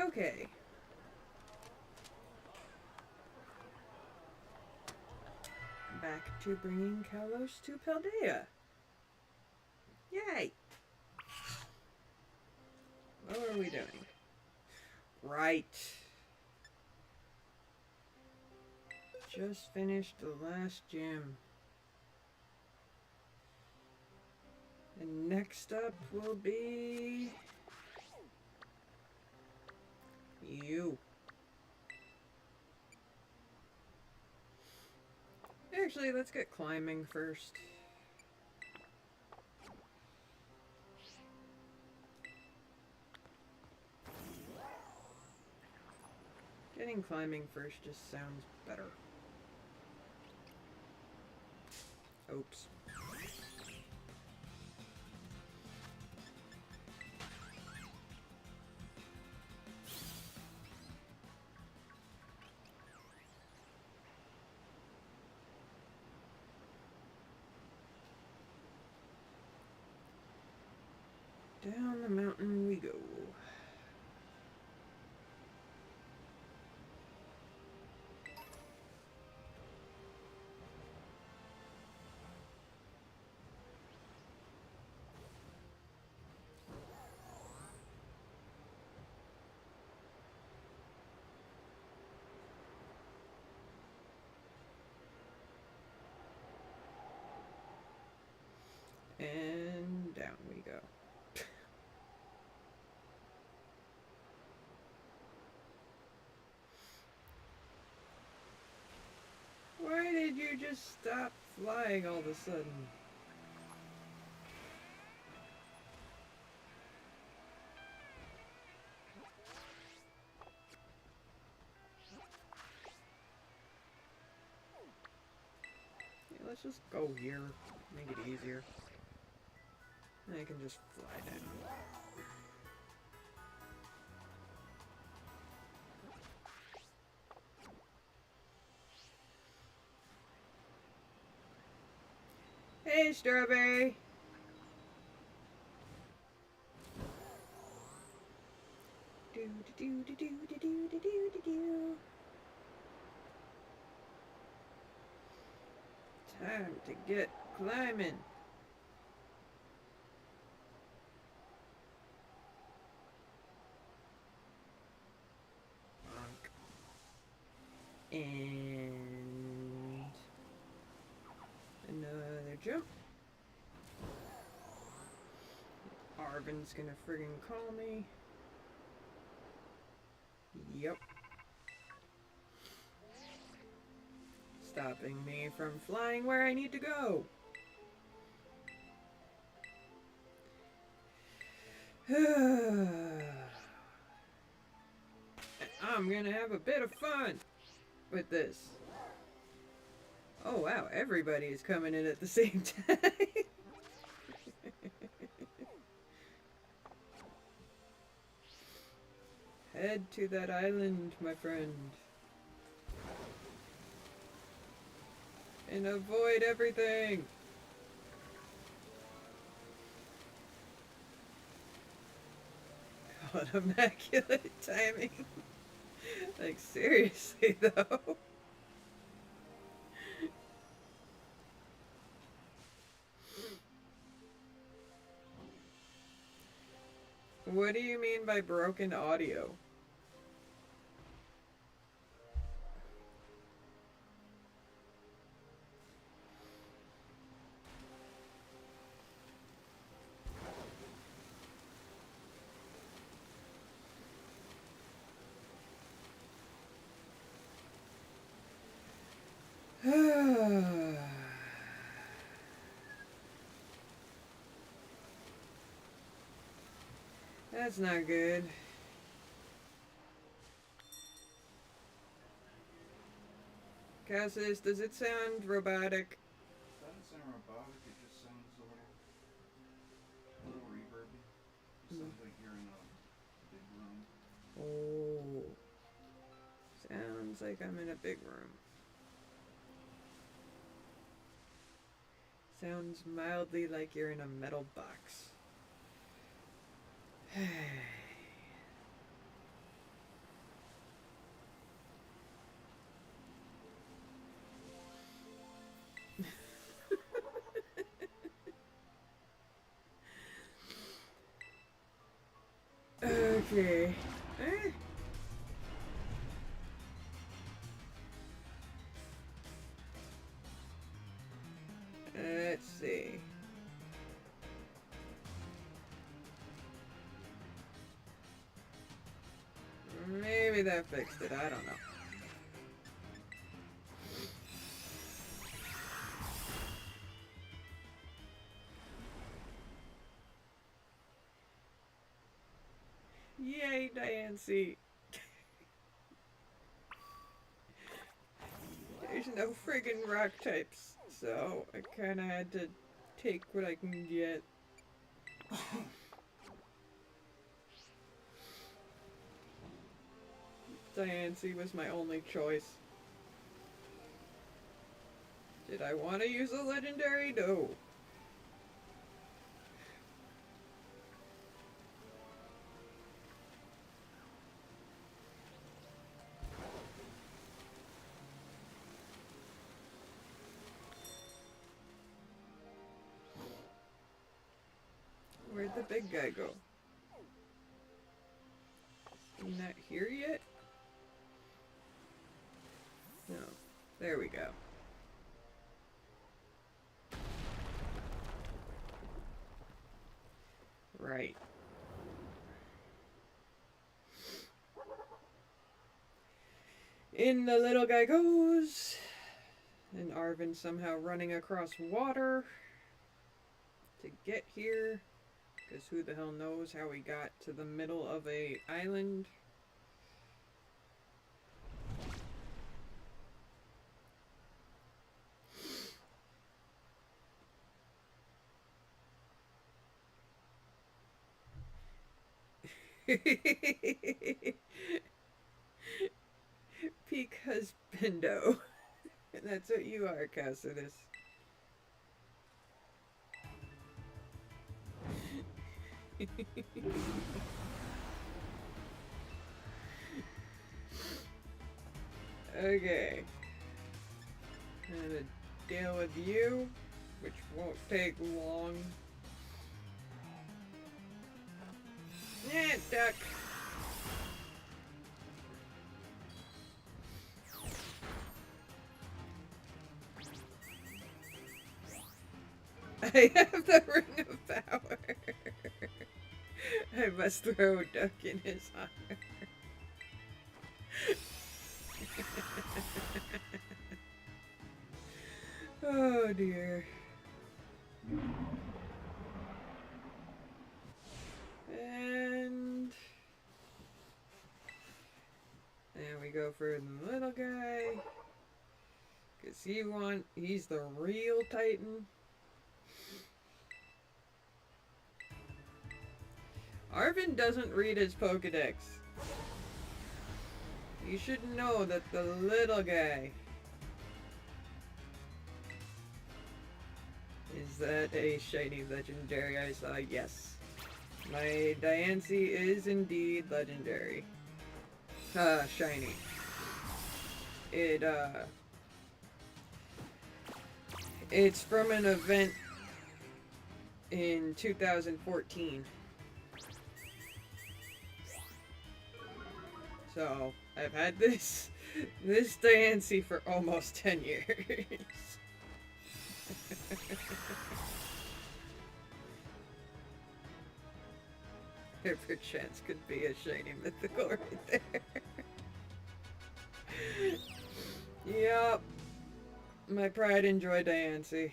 Okay. Back to bringing Kalos to Paldea. Yay! What are we doing? Right. Just finished the last gym. And next up will be... you. Actually, let's get climbing first. Getting climbing first just sounds better. Oops. Down the mountain we go. And down we go. Why did you just stop flying all of a sudden? Yeah, let's just go here. Make it easier. And I can just fly down. Hey, Strawberry! Do do do do do do do do do do. Time to get climbing. And another jump. Arvin's gonna friggin' call me. Yep. Stopping me from flying where I need to go. I'm gonna have a bit of fun with this. Oh wow, everybody is coming in at the same time. Head to that island, my friend. And avoid everything. What immaculate timing. Like, seriously, though. What do you mean by broken audio? That's not good. Cassis, does it sound robotic? It doesn't sound robotic, it just sounds a little reverby. It sounds like you're in a big room. Oh. Sounds like I'm in a big room. Sounds mildly like you're in a metal box. Okay. Eh. Let's see. Maybe that fixed it. I don't know. Yay, Diancie. There's no friggin' rock types, so I kinda had to take what I can get. Diancie was my only choice. Did I want to use a legendary? No. Where'd the big guy go? Is he not here yet? No. There we go. Right. In the little guy goes. And Arvin somehow running across water to get here. Because who the hell knows how he got to the middle of a island. Peak husbando. And that's what you are, Cassidus. Okay. I'm gonna deal with you, which won't take long. Yeah, duck. I have the ring of power. I must throw a duck in his honor. Oh dear. And we go for the little guy. Cause he's the real Titan. Arvin doesn't read his Pokedex. You should know that the little guy is that a shiny legendary I saw? Yes. My Diancie is indeed legendary. Shiny. It's from an event in 2014. So, I've had this Diancie for almost 10 years. There perchance could be a shiny mythical right there. Yup. My pride and joy Diancie.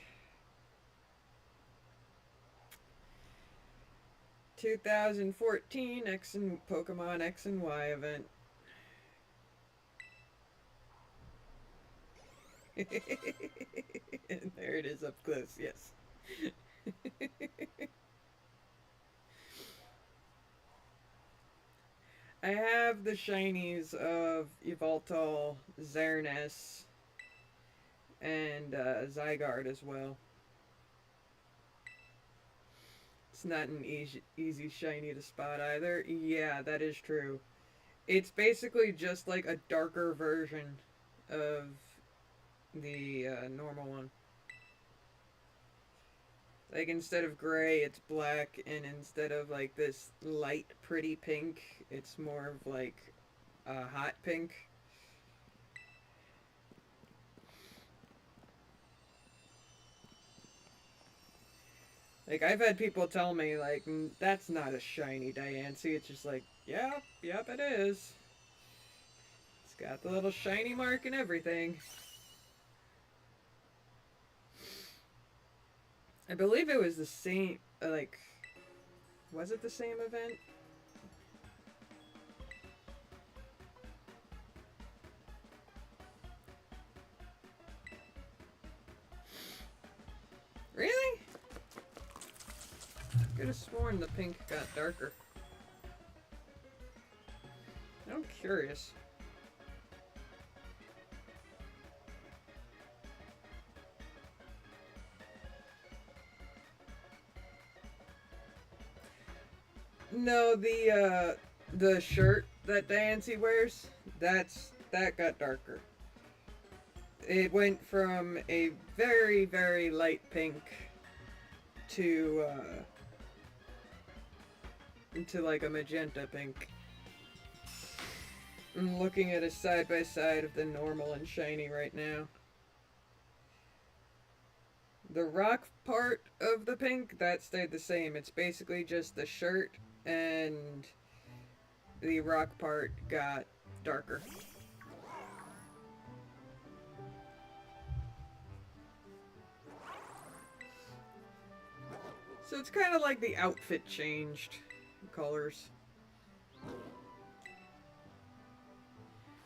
2014 Pokemon X and Y event. And there it is up close, yes. I have the shinies of Yveltal, Xerneas, and Zygarde as well. It's not an easy shiny to spot either. Yeah, that is true. It's basically just like a darker version of the normal one. Like instead of gray, it's black, and instead of like this light, pretty pink, it's more of like a hot pink. Like I've had people tell me like that's not a shiny Diancie. It's just like yep it is. It's got the little shiny mark and everything. I believe it was the same. Like, was it the same event? Really? Could have sworn the pink got darker. I'm curious. No, the shirt that Diancie wears, that got darker. It went from a very, very light pink to into like a magenta pink. I'm looking at a side by side of the normal and shiny right now. The rock part of the pink, that stayed the same. It's basically just the shirt, and the rock part got darker. So it's kind of like the outfit changed colors.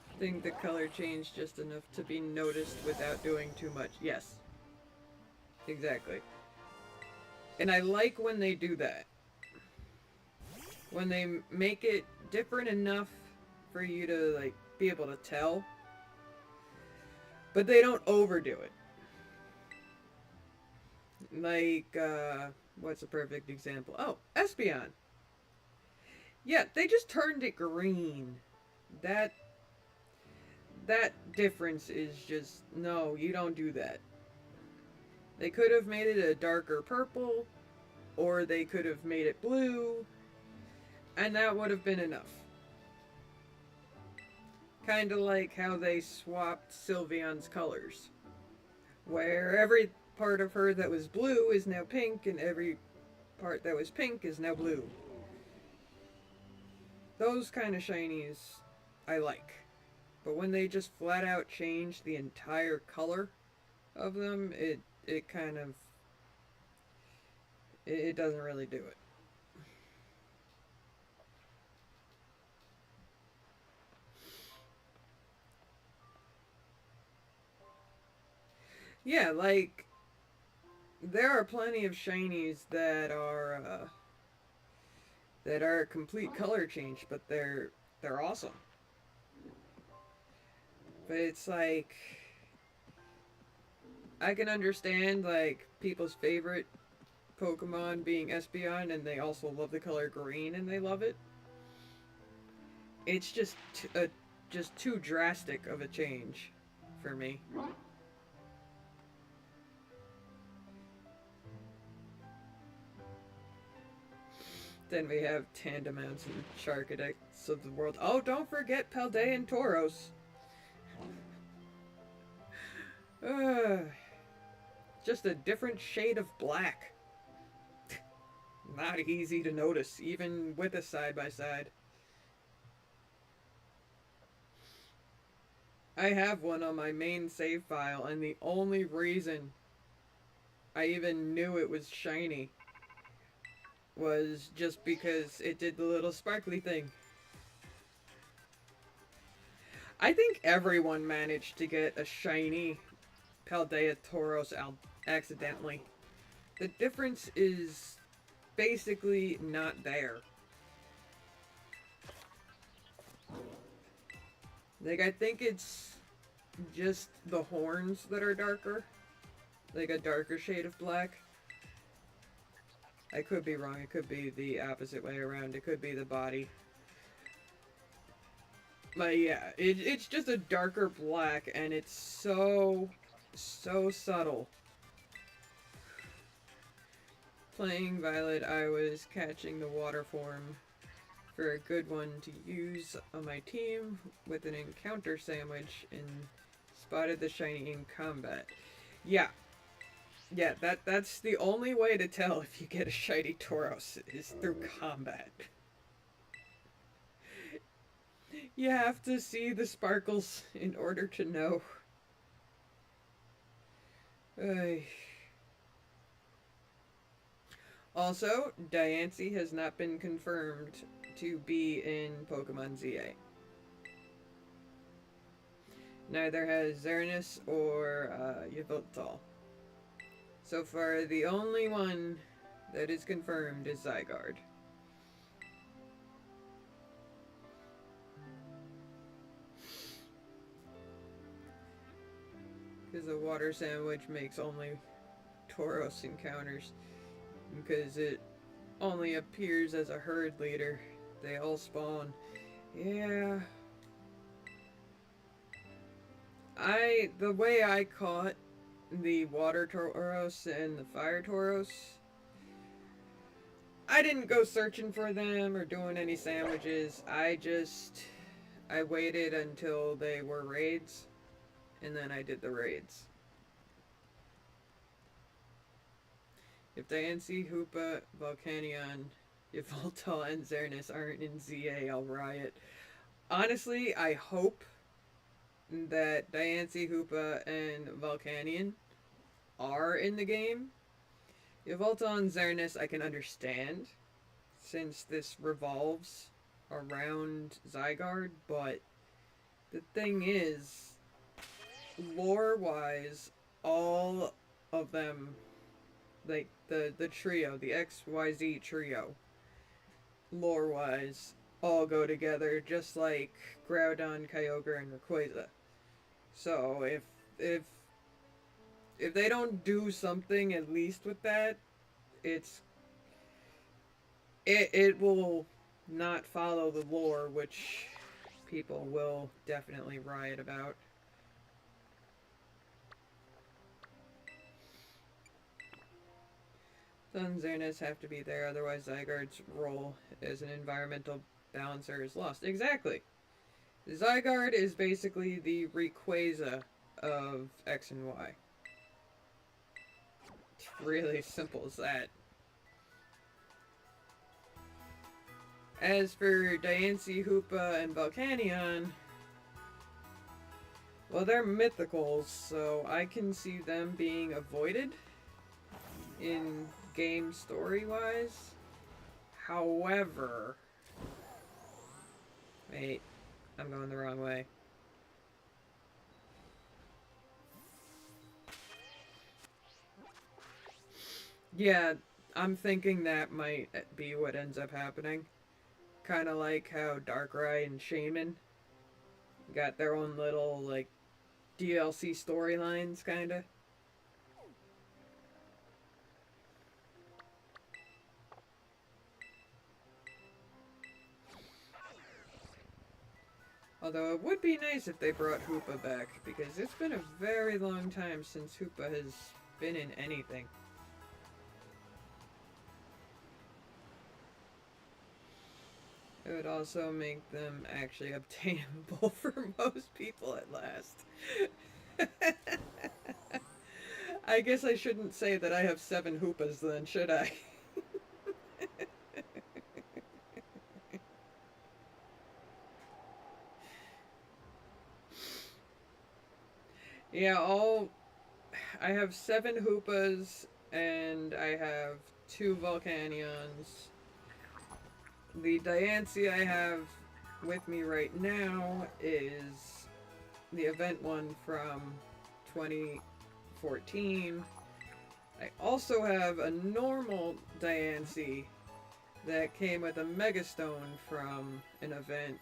I think the color changed just enough to be noticed without doing too much. Yes. Exactly. And I like when they do that. When they make it different enough for you to like be able to tell, but they don't overdo it. Like what's a perfect example? Oh, Espeon. Yeah, they just turned it green. That that difference is just no, you don't do that. They could have made it a darker purple, or they could have made it blue, and that would have been enough. Kind of like how they swapped Sylveon's colors, where every part of her that was blue is now pink, and every part that was pink is now blue. Those kind of shinies I like. But when they just flat out change the entire color of them, it kind of it doesn't really do it. Yeah, like there are plenty of shinies that are a complete color change, but they're awesome. But it's like I can understand like people's favorite Pokemon being Espeon, and they also love the color green and they love it. It's just too drastic of a change for me. Then we have Tandemounts and Charcadecks of the world. Oh, don't forget Paldea and Tauros. Just a different shade of black. Not easy to notice, even with a side by side. I have one on my main save file, and the only reason I even knew it was shiny was just because it did the little sparkly thing. I think everyone managed to get a shiny Paldea Tauros accidentally. The difference is basically not there. Like, I think it's just the horns that are darker. Like a darker shade of black. I could be wrong. It could be the opposite way around. It could be the body. But yeah, it's just a darker black, and it's so subtle. playing Violet, I was catching the water form for a good one to use on my team with an encounter sandwich and spotted the shiny in combat. Yeah. Yeah, that's the only way to tell if you get a shiny Tauros is through combat. You have to see the sparkles in order to know. Ay. Also, Diancie has not been confirmed to be in Pokemon ZA. Neither has Xerneas or Yveltal. So far, the only one that is confirmed is Zygarde. Because the water sandwich makes only Tauros encounters. Because it only appears as a herd leader. They all spawn. Yeah. The way I caught the water Tauros and the fire Tauros, I didn't go searching for them or doing any sandwiches. I waited until they were raids, and then I did the raids. If Diancie, Hoopa, Volcanion, Yveltal, and Xerneas aren't in ZA, I'll riot. Honestly, I hope that Diancie, Hoopa, and Volcanion are in the game. Yveltal and Xerneas I can understand, since this revolves around Zygarde, but the thing is, lore-wise, all of them, like the trio, the XYZ trio, lore-wise, all go together, just like Groudon, Kyogre, and Rayquaza. So if they don't do something at least with that, it will not follow the lore, which people will definitely riot about. Sun Xerneas have to be there, otherwise Zygarde's role as an environmental balancer is lost. Exactly. Zygarde is basically the Rayquaza of X and Y. It's really simple as that. As for Diancie, Hoopa, and Volcanion, well, they're mythicals, so I can see them being avoided in game story-wise. However... Wait, I'm going the wrong way. Yeah, I'm thinking that might be what ends up happening. Kind of like how Darkrai and Shaman got their own little, like, DLC storylines, kinda. Although it would be nice if they brought Hoopa back, because it's been a very long time since Hoopa has been in anything. It would also make them actually obtainable for most people at last. I guess I shouldn't say that I have 7 Hoopas then, should I? Yeah, I have 7 Hoopas and I have 2 Volcanions. The Diancie I have with me right now is the event one from 2014. I also have a normal Diancie that came with a Megastone from an event.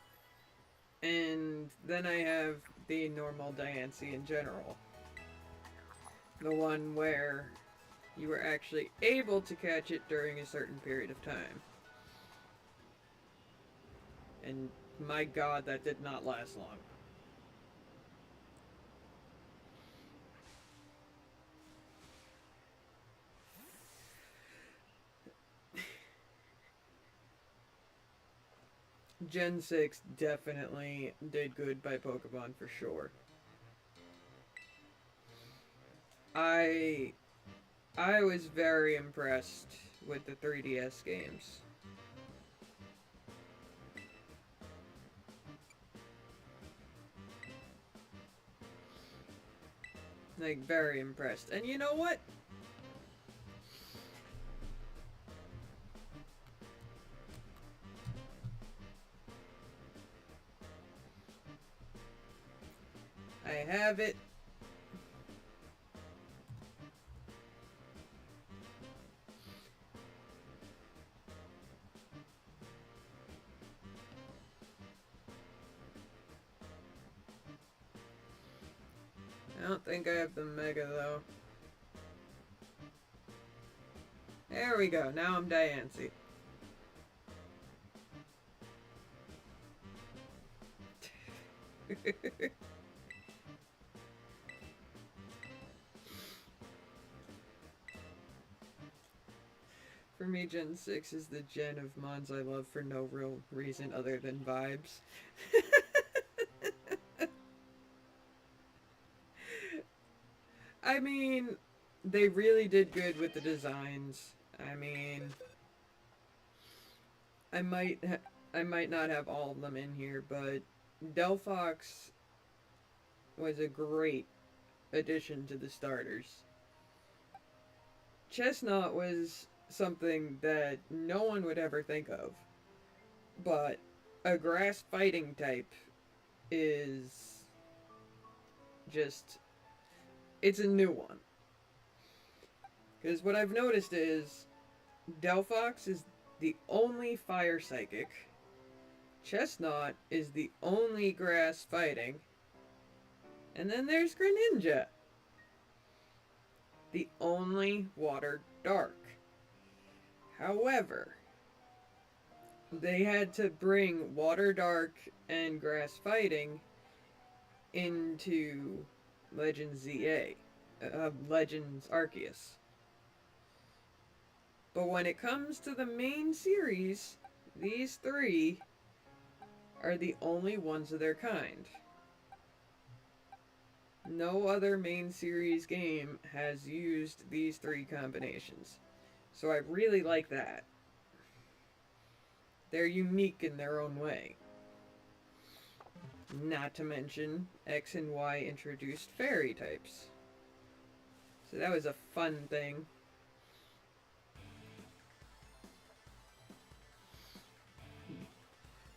And then I have the normal Diancie in general. The one where you were actually able to catch it during a certain period of time. And my god, that did not last long. Gen 6 definitely did good by Pokemon for sure. I I was very impressed with the 3DS games. Like, very impressed. And you know what? I have it. I don't think I have the Mega, though. There we go. Now I'm Diancie. For me, Gen 6 is the gen of Mons I love for no real reason other than vibes. I mean, they really did good with the designs. I mean, I might I might not have all of them in here, but Delphox was a great addition to the starters. Chestnut was something that no one would ever think of, but a grass fighting type is just, it's a new one. Because what I've noticed is Delphox is the only fire psychic, Chestnut is the only grass fighting, and then there's Greninja, the only water dark. However, they had to bring water dark and grass fighting into Legends ZA, Legends Arceus. But when it comes to the main series, these three are the only ones of their kind. No other main series game has used these three combinations. So I really like that. They're unique in their own way. Not to mention, X and Y introduced fairy types. So that was a fun thing.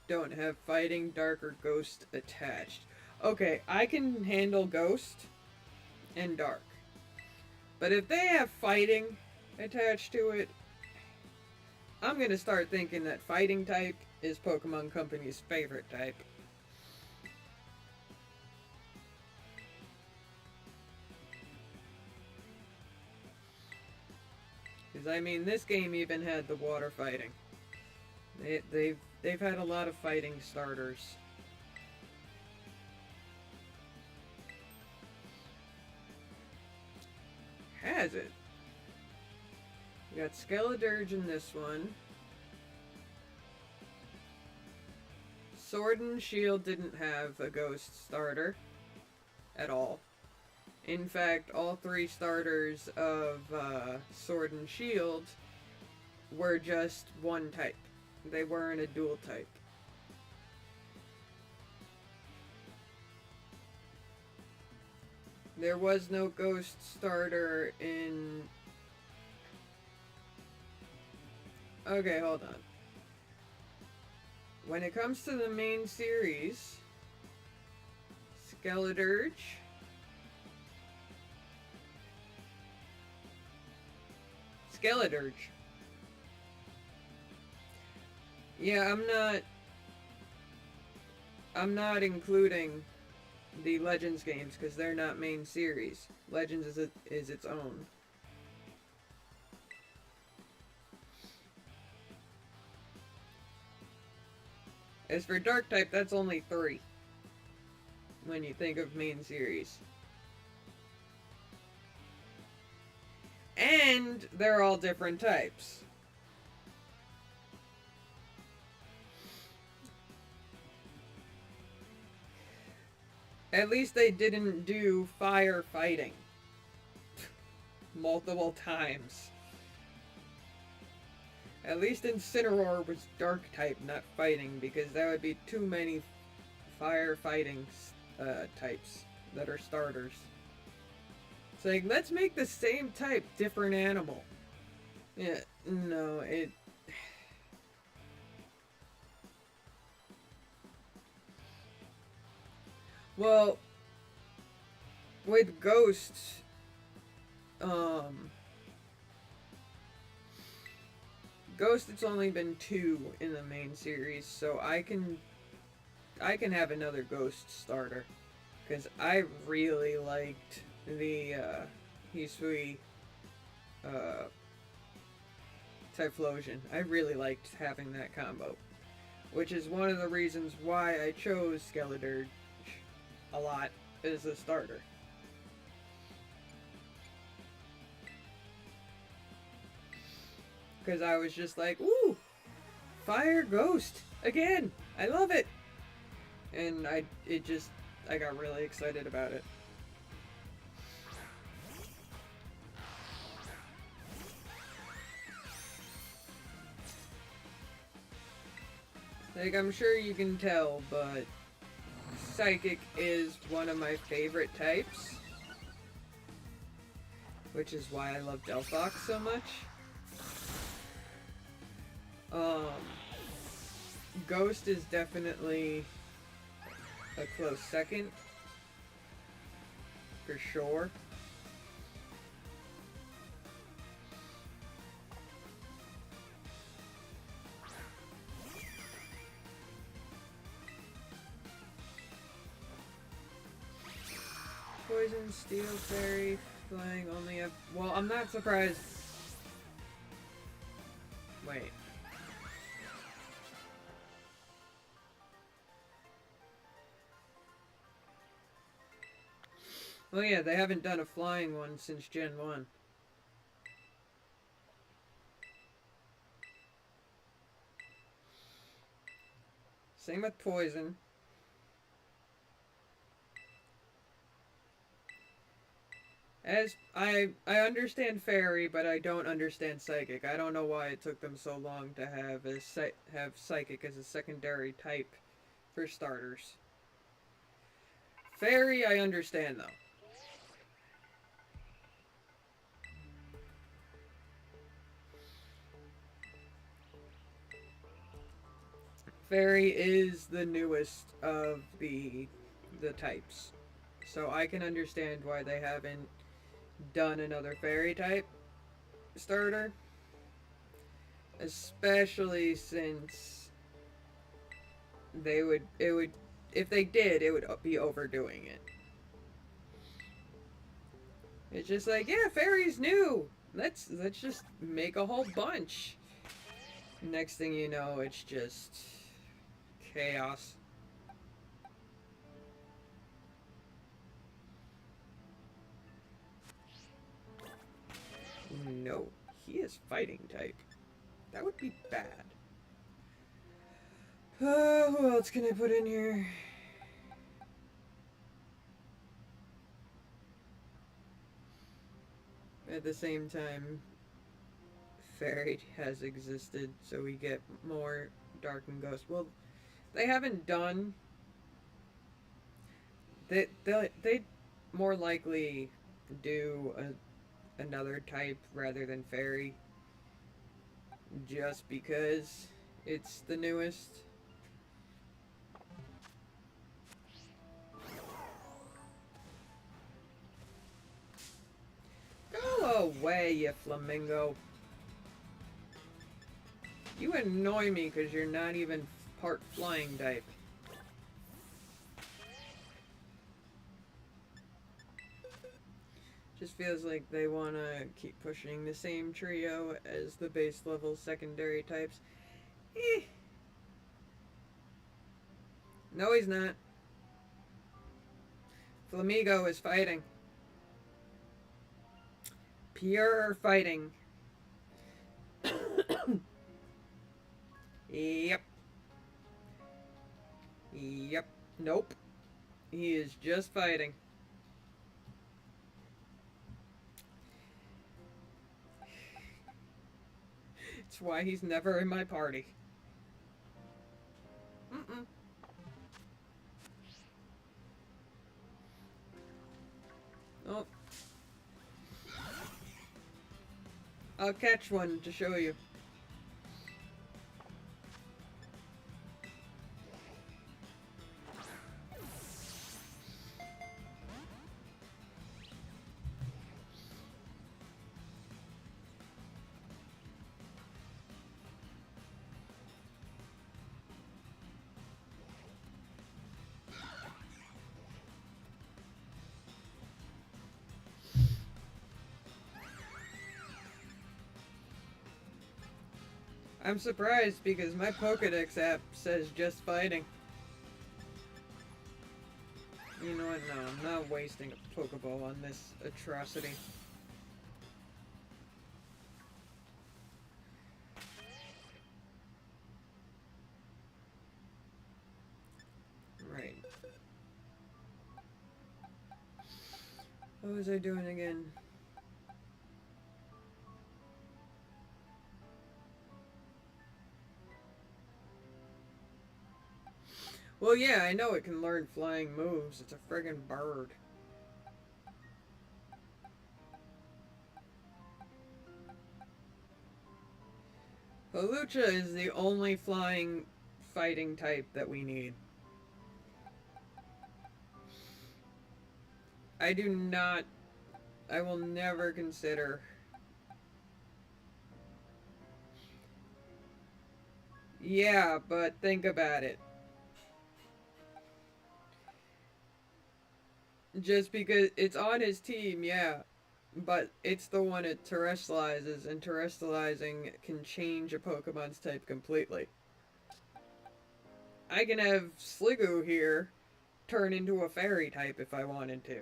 Don't have fighting, dark, or ghost attached. Okay, I can handle ghost and dark. But if they have fighting attached to it, I'm gonna start thinking that fighting type is Pokemon Company's favorite type. Because I mean, this game even had the water fighting. They've had a lot of fighting starters. Has it? We got Skeledirge in this one. Sword and Shield didn't have a ghost starter at all. In fact, all three starters of Sword and Shield were just one type. They weren't a dual type. There was no ghost starter in... Okay, hold on. When it comes to the main series, Skeledirge, Yeah, I'm not including the Legends games because they're not main series. Legends is its own. As for Dark type, that's only 3 when you think of main series. And they're all different types. At least they didn't do fire fighting multiple times. At least Incineroar was dark type, not fighting, because that would be too many fire fighting types that are starters. It's like, let's make the same type different animal. Yeah, no, it... Well, with Ghosts, Ghost, it's only been 2 in the main series, so I can have another Ghost starter. Because I really liked the Hisui Typhlosion. I really liked having that combo. Which is one of the reasons why I chose Skeledirge a lot as a starter. Because I was just like, ooh, Fire Ghost again. I love it. And I got really excited about it. Like, I'm sure you can tell, but Psychic is one of my favorite types. Which is why I love Delphox so much. Ghost is definitely a close second. For sure. Poison, Steel, Fairy, Flying, only have... Well, I'm not surprised... Wait. Well, yeah, they haven't done a flying one since Gen 1. Same with Poison. As I understand Fairy, but I don't understand Psychic. I don't know why it took them so long to have Psychic as a secondary type for starters. Fairy, I understand though. Fairy is the newest of the types. So I can understand why they haven't done another Fairy type starter. Especially since if they did, it would be overdoing it. It's just like, yeah, Fairy's new. Let's just make a whole bunch. Next thing you know, it's just chaos. No, he is fighting type. That would be bad. Who else can I put in here? At the same time, Fairy has existed, so we get more Dark and Ghost. Well, they haven't done... They more likely do another type rather than Fairy. Just because it's the newest. Go away, you flamingo. You annoy me because you're not even part flying type. Just feels like they want to keep pushing the same trio as the base level secondary types. Eh. No, he's not. Flamigo is fighting. Pure fighting. Yep. Yep. Nope. He is just fighting. It's why he's never in my party. Mm-mm. Oh. I'll catch one to show you. I'm surprised because my Pokedex app says just fighting. You know what? No, I'm not wasting a Pokeball on this atrocity. Right. What was I doing again? Well, yeah, I know it can learn flying moves. It's a friggin' bird. Hawlucha is the only flying fighting type that we need. I do not... I will never consider... Yeah, but think about it. Just because it's on his team, yeah. But it's the one it terrestrializes, and terrestrializing can change a Pokemon's type completely. I can have Sliggoo here turn into a fairy type if I wanted to.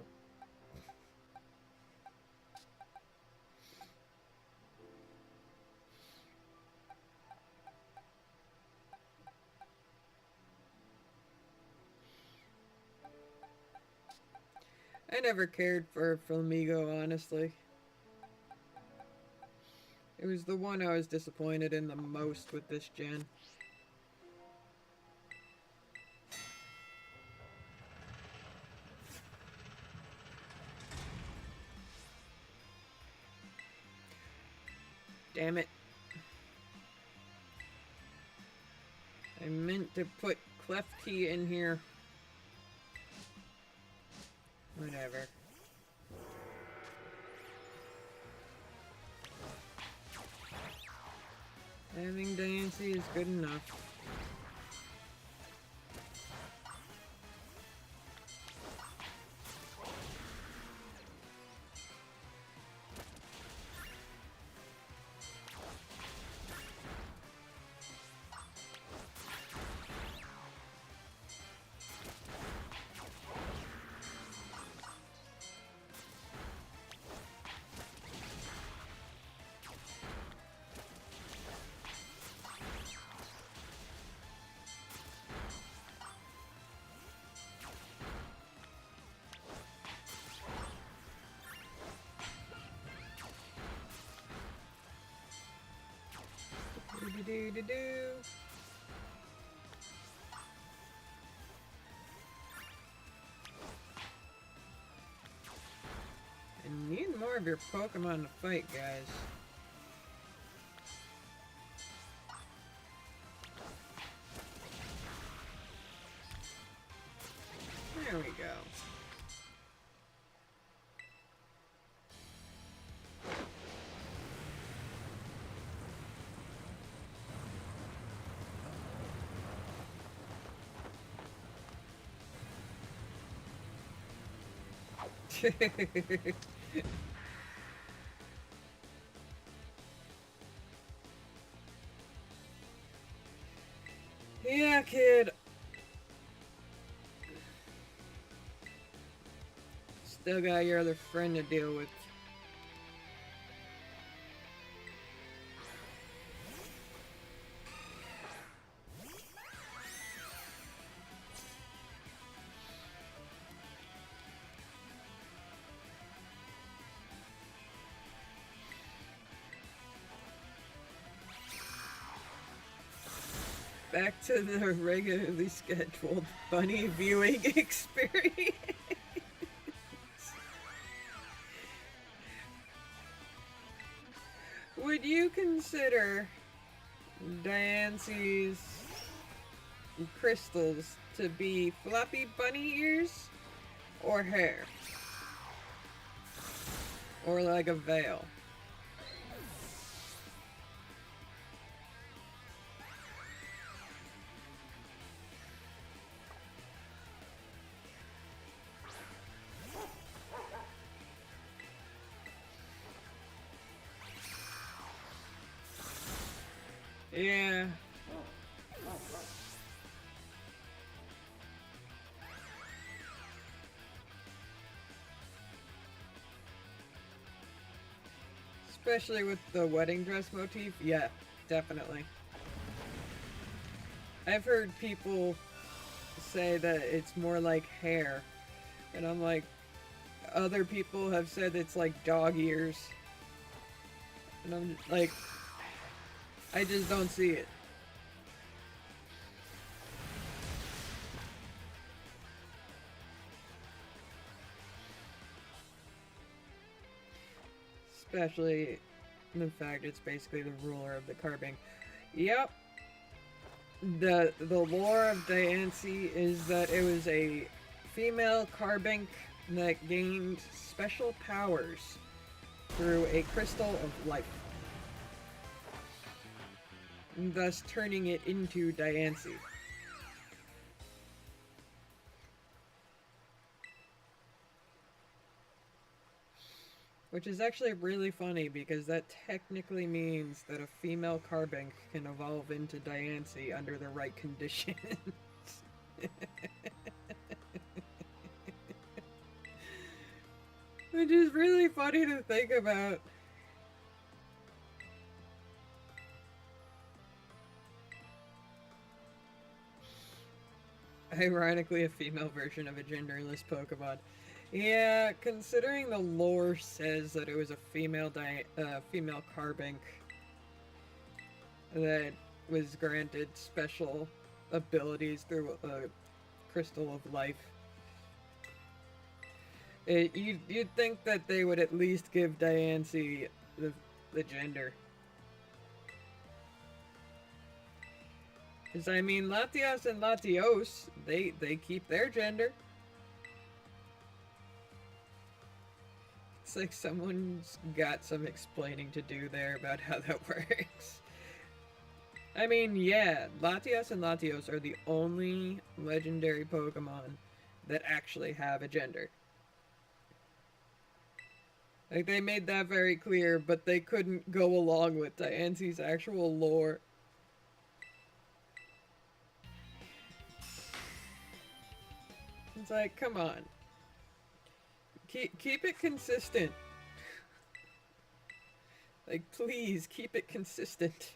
I never cared for Flamigo, honestly. It was the one I was disappointed in the most with this gen. Damn it. I meant to put Klefki in here. Whatever. Having Diancie is good enough. Do-do-do-do-do. I need more of your Pokemon to fight, guys. There we go. Yeah, kid. Still got your other friend to deal with. back to the regularly scheduled bunny viewing experience. Would you consider Diance's crystals to be floppy bunny ears or hair? Or like a veil? Yeah. Especially with the wedding dress motif. Yeah, definitely. I've heard people say that it's more like hair. And I'm like, other people have said it's like dog ears. And I'm like, I just don't see it. Especially the fact it's basically the ruler of the carbing. Yep. The lore of Diancie is that it was a female carbink that gained special powers through a crystal of life, thus turning it into Diancie. Which is actually really funny because that technically means that a female carbink can evolve into Diancie under the right conditions. Which is really funny to think about. Ironically, a female version of a genderless Pokemon. Yeah, considering the lore says that it was a female carbink that was granted special abilities through a crystal of life. You'd think that they would at least give Diancie the gender. Because, I mean, Latias and Latios, they keep their gender. It's like someone's got some explaining to do there about how that works. I mean, yeah, Latias and Latios are the only legendary Pokemon that actually have a gender. Like, they made that very clear, but they couldn't go along with Diancie's actual lore. It's like, come on. Keep it consistent. Like, please, keep it consistent.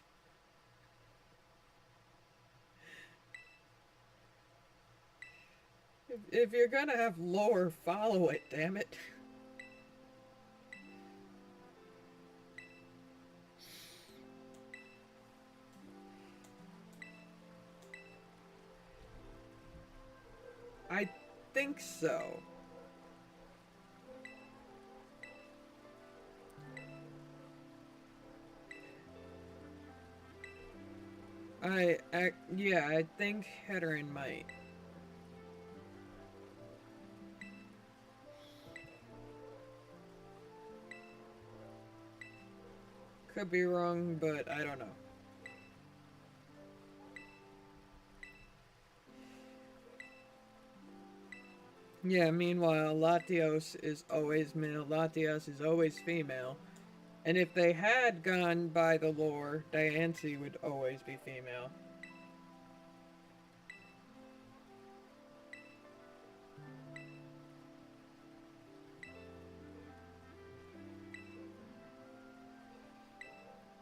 If you're gonna have lore, follow it, damn it. I think so. Yeah, I think Heterin might. Could be wrong, but I don't know. Yeah, meanwhile, Latios is always male, Latias is always female. And if they had gone by the lore, Diancie would always be female.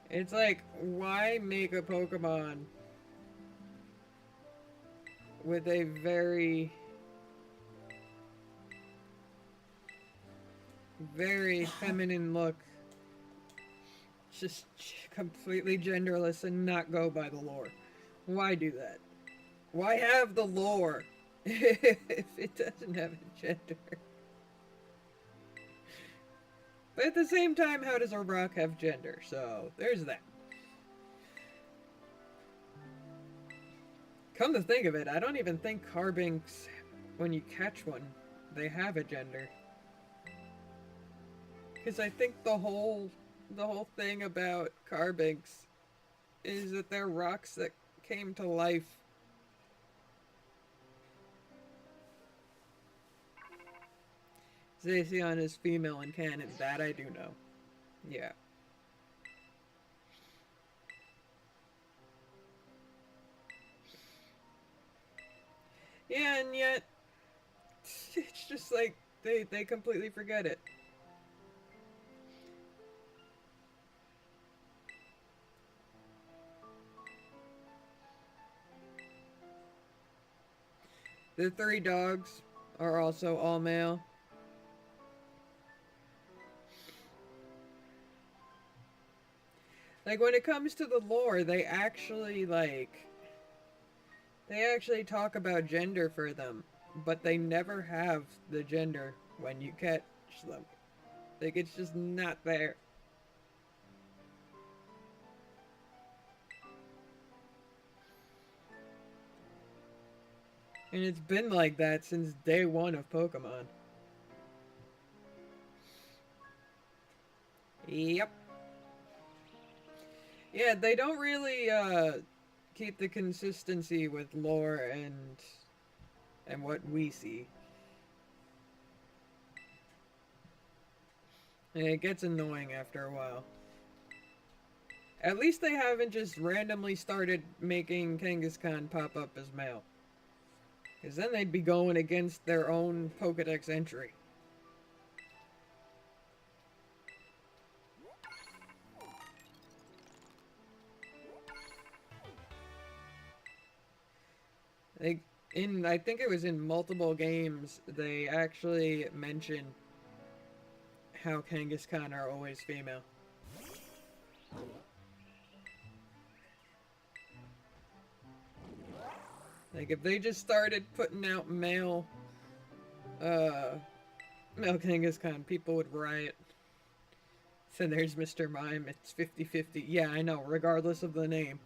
It's like, why make a Pokemon with a very, very feminine look, just completely genderless and not go by the lore? Why do that? Why have the lore if it doesn't have a gender? But at the same time, how does a rock have gender? So there's that. Come to think of it, I don't even think carbinks, when you catch one, they have a gender. Because I think the whole thing about carbinks is that they're rocks that came to life. Zacian is female in canon, that I do know. Yeah. Yeah, and yet, it's just like, they completely forget it. The three dogs are also all male. Like, when it comes to the lore, they actually talk about gender for them, but they never have the gender when you catch them. Like, it's just not there. And it's been like that since day one of Pokemon. Yep. Yeah, they don't really keep the consistency with lore and what we see. And it gets annoying after a while. At least they haven't just randomly started making Kangaskhan pop up as male. Because then they'd be going against their own Pokedex entry. They, I think it was in multiple games, they actually mention how Kangaskhan are always female. Like, if they just started putting out uh, male Kangaskhan, people would riot. So there's Mr. Mime, it's 50-50. Yeah, I know, regardless of the name.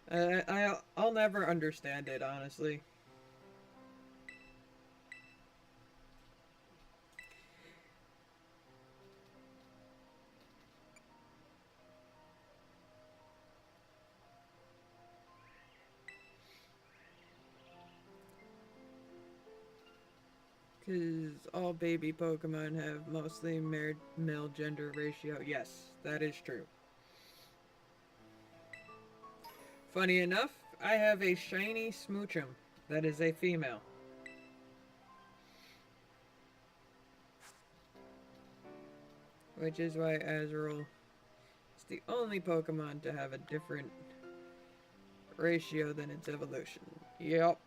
I'll never understand it, honestly. Because all baby Pokemon have mostly male gender ratio. Yes, that is true. Funny enough, I have a shiny Smoochum that is a female. Which is why Azrael is the only Pokemon to have a different ratio than its evolution. Yep.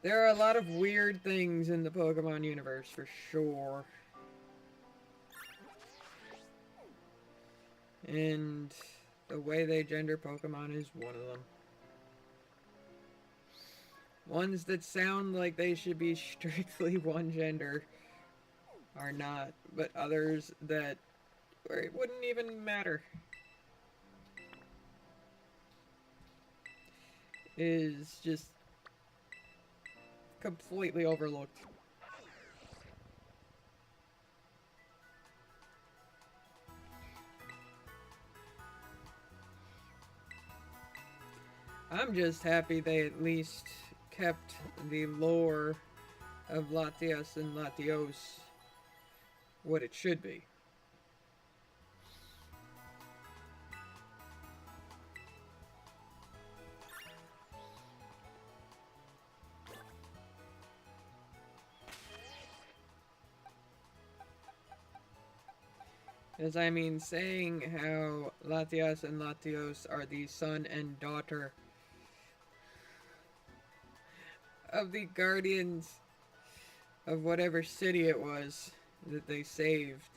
There are a lot of weird things in the Pokemon universe, for sure. And the way they gender Pokemon is one of them. Ones that sound like they should be strictly one gender are not, but others that where it wouldn't even matter is just completely overlooked. I'm just happy they at least kept the lore of Latias and Latios what it should be. As I mean, saying how Latias and Latios are the son and daughter of the guardians of whatever city it was that they saved.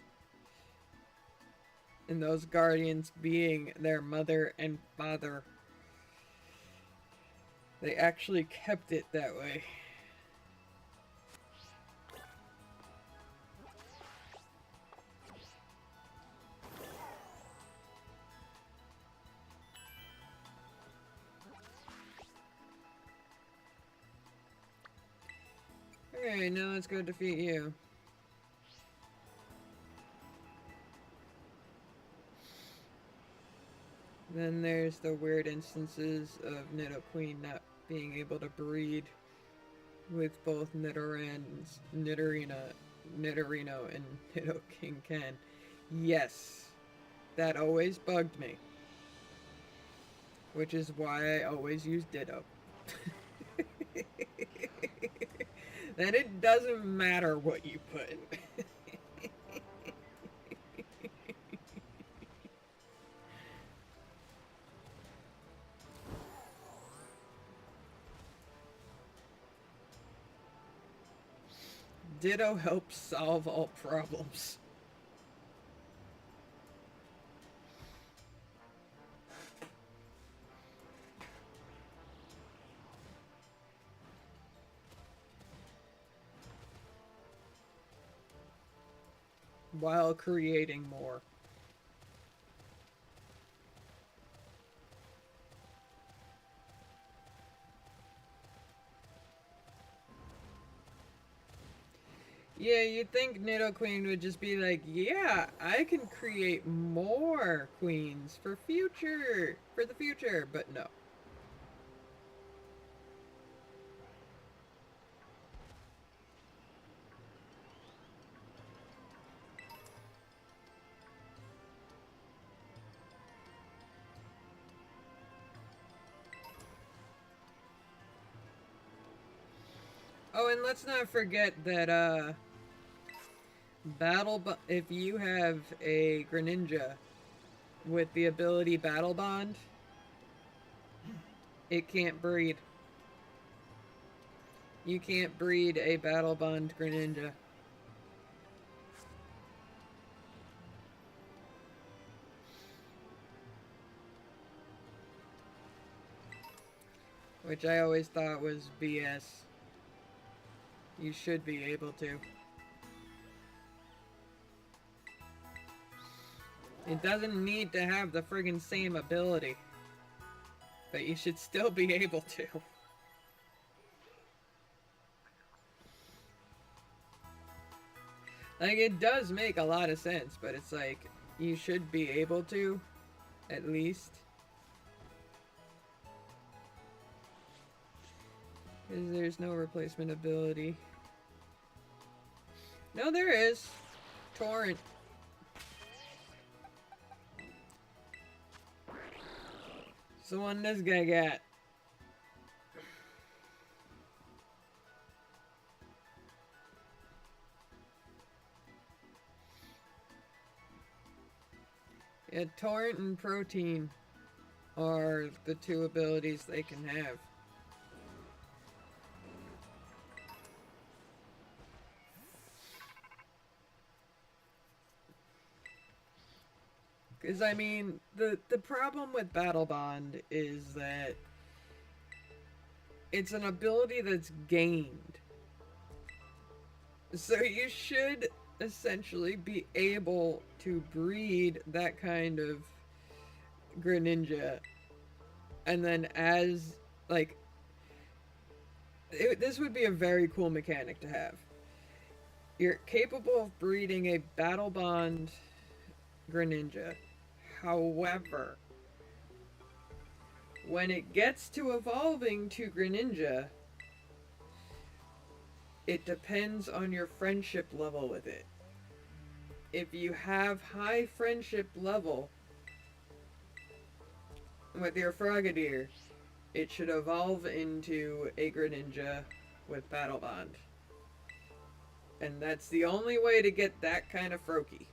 and those guardians being their mother and father. They actually kept it that way. Okay, now let's go defeat you. Then there's the weird instances of Nidoqueen not being able to breed with both Nidorino, and Nidoking Ken. Yes, that always bugged me. Which is why I always use Ditto. Then it doesn't matter what you put. Ditto helps solve all problems. While creating more. Yeah, you'd think Nidoqueen would just be like, yeah, I can create more queens for the future, but no. Oh, and let's not forget that, if you have a Greninja with the ability Battle Bond, it can't breed. You can't breed a Battle Bond Greninja. Which I always thought was BS. You should be able to. It doesn't need to have the friggin' same ability. But you should still be able to. Like, it does make a lot of sense, but it's like, you should be able to, at least. Because there's no replacement ability. No, there is. Torrent. It's the one this guy got. Yeah, Torrent and Protein are the two abilities they can have. Because, I mean, the problem with Battle Bond is that it's an ability that's gained. So you should essentially be able to breed that kind of Greninja. And then as, like, this would be a very cool mechanic to have. You're capable of breeding a Battle Bond Greninja. However, when it gets to evolving to Greninja, it depends on your friendship level with it. If you have high friendship level with your Frogadier, it should evolve into a Greninja with Battle Bond. And that's the only way to get that kind of Froakie.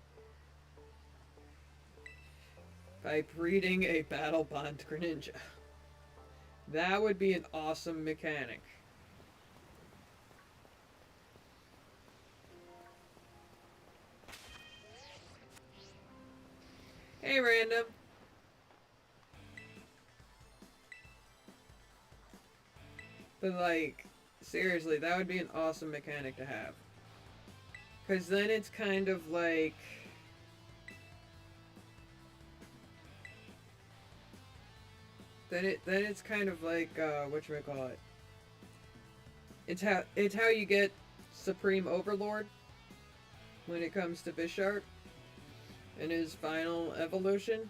By breeding a Battle Bond Greninja. That would be an awesome mechanic. Hey, random. But, like, seriously, that would be an awesome mechanic to have. Because then it's kind of like... Then it's kind of like, whatchamacallit? It's how you get Supreme Overlord when it comes to Bisharp in his final evolution.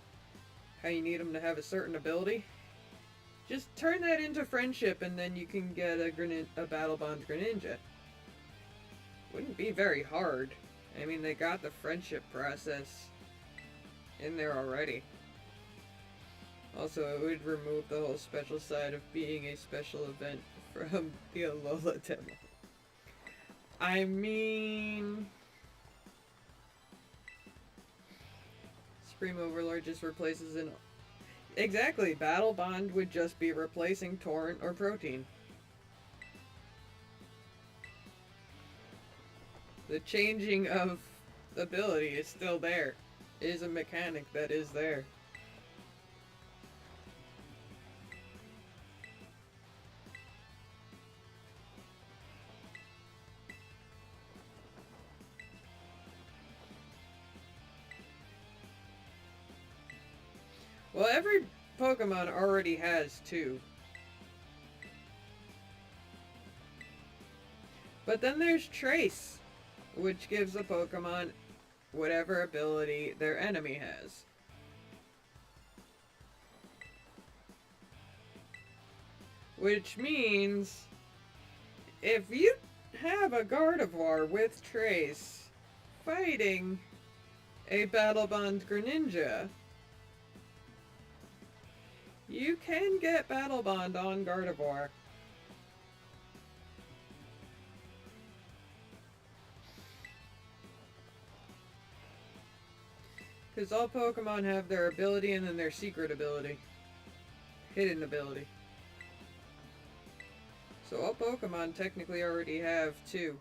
How you need him to have a certain ability. Just turn that into friendship and then you can get a Battle Bond Greninja. Wouldn't be very hard. I mean, they got the friendship process in there already. Also, it would remove the whole special side of being a special event from the Alola demo. I mean... Supreme Overlord just replaces an... Exactly, Battle Bond would just be replacing Torrent or Protein. The changing of ability is still there. It is a mechanic that is there. Well, every Pokemon already has two. But then there's Trace, which gives a Pokemon whatever ability their enemy has. Which means, if you have a Gardevoir with Trace fighting a Battle Bond Greninja, you can get Battle Bond on Gardevoir. Because all Pokemon have their ability and then their secret ability. Hidden ability. So all Pokemon technically already have two.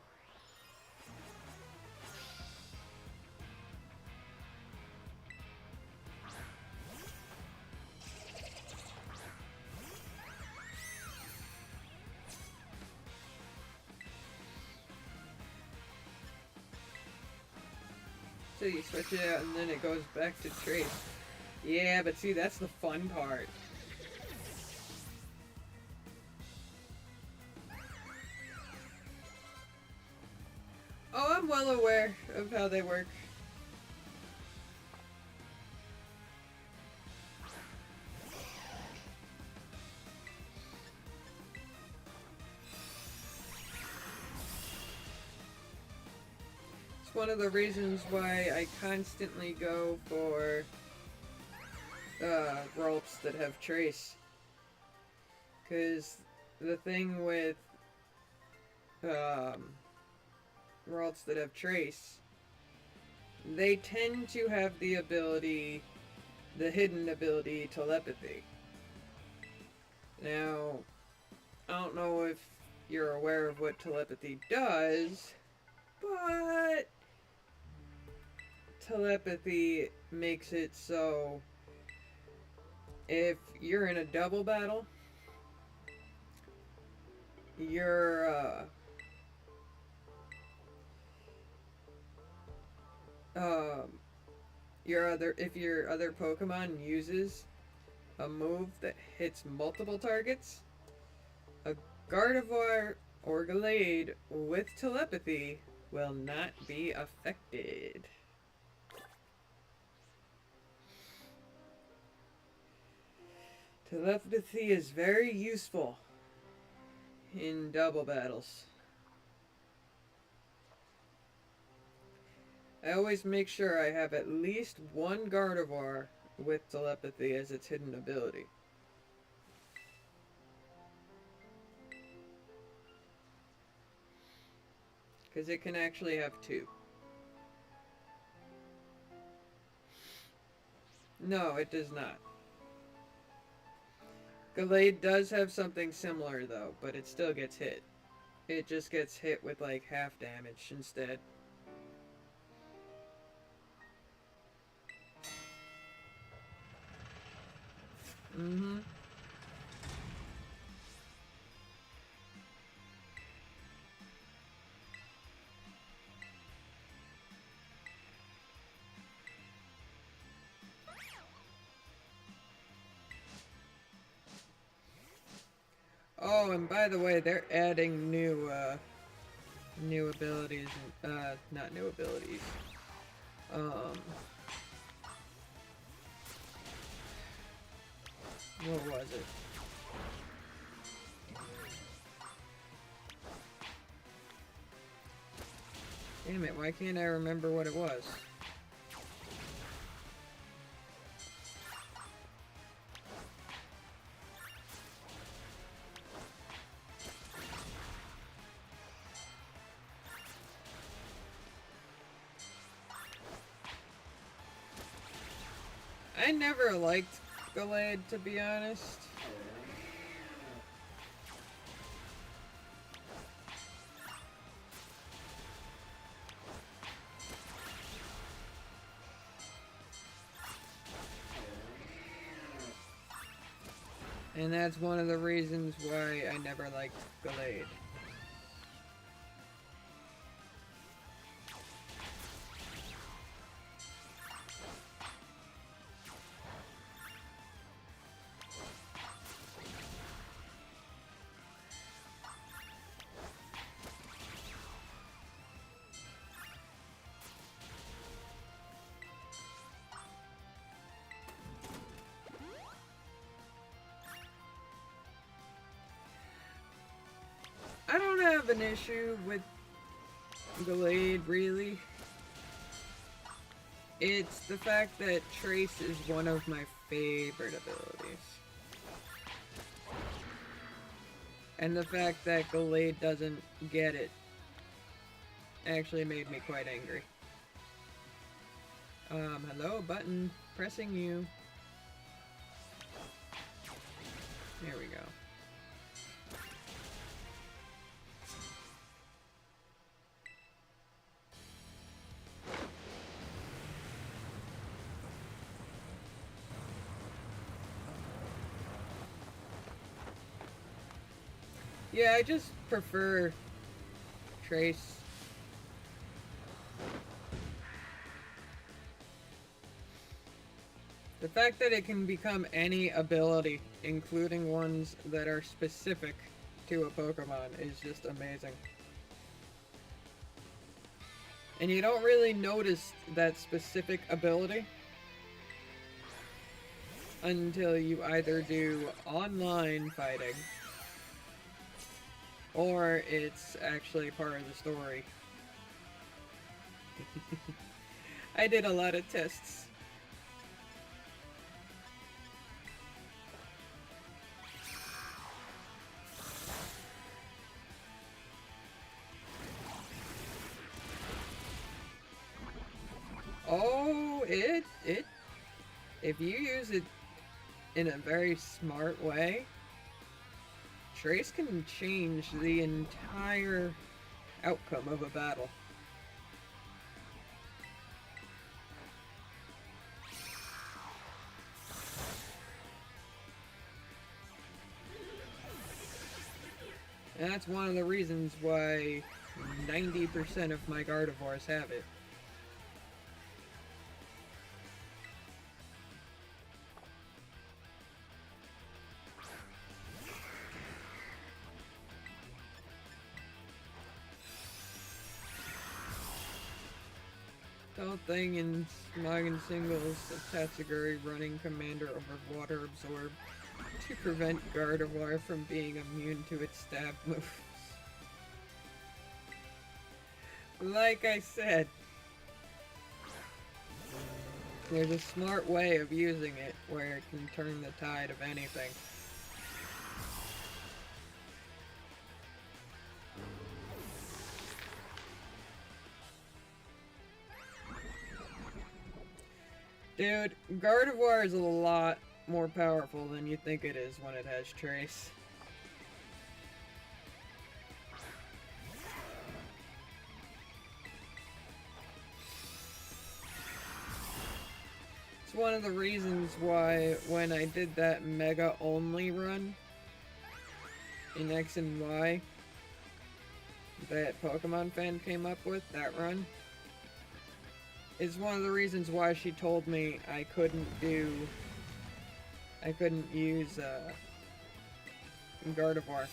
So you switch it out and then it goes back to Trace. Yeah, but see, that's the fun part. Oh, I'm well aware of how they work. It's one of the reasons why I constantly go for Ralts that have Trace. Because the thing with Ralts that have Trace, they tend to have the ability, the hidden ability, Telepathy. Now, I don't know if you're aware of what Telepathy does, but Telepathy makes it so if you're in a double battle, your if your other Pokemon uses a move that hits multiple targets, a Gardevoir or Gallade with Telepathy will not be affected. Telepathy is very useful in double battles. I always make sure I have at least one Gardevoir with Telepathy as its hidden ability. Because it can actually have two. No, it does not. Gallade does have something similar though, but it still gets hit. It just gets hit with like half damage instead. Mm-hmm. Oh, and by the way, they're adding new abilities and not new abilities. Um, what was it? Damn it! Why can't I remember what it was? I never liked Gallade, to be honest. And that's one of the reasons why I never liked Gallade. I don't have an issue with Gallade, really. It's the fact that Trace is one of my favorite abilities. And the fact that Gallade doesn't get it actually made me quite angry. Hello, button. Pressing you. There we go. Yeah, I just prefer Trace. The fact that it can become any ability, including ones that are specific to a Pokemon, is just amazing. And you don't really notice that specific ability until you either do online fighting or it's actually part of the story. I did a lot of tests. Oh, if you use it in a very smart way, Trace can change the entire outcome of a battle. And that's one of the reasons why 90% of my Gardevoirs have it. The whole thing in Smog and Singles of Tatsuguri running Commander over Water Absorb to prevent Gardevoir from being immune to its stab moves. Like I said, there's a smart way of using it where it can turn the tide of anything. Dude, Gardevoir is a lot more powerful than you think it is when it has Trace. It's one of the reasons why when I did that Mega only run in X and Y that Pokemon fan came up with, that run, is one of the reasons why she told me I couldn't use Gardevoir.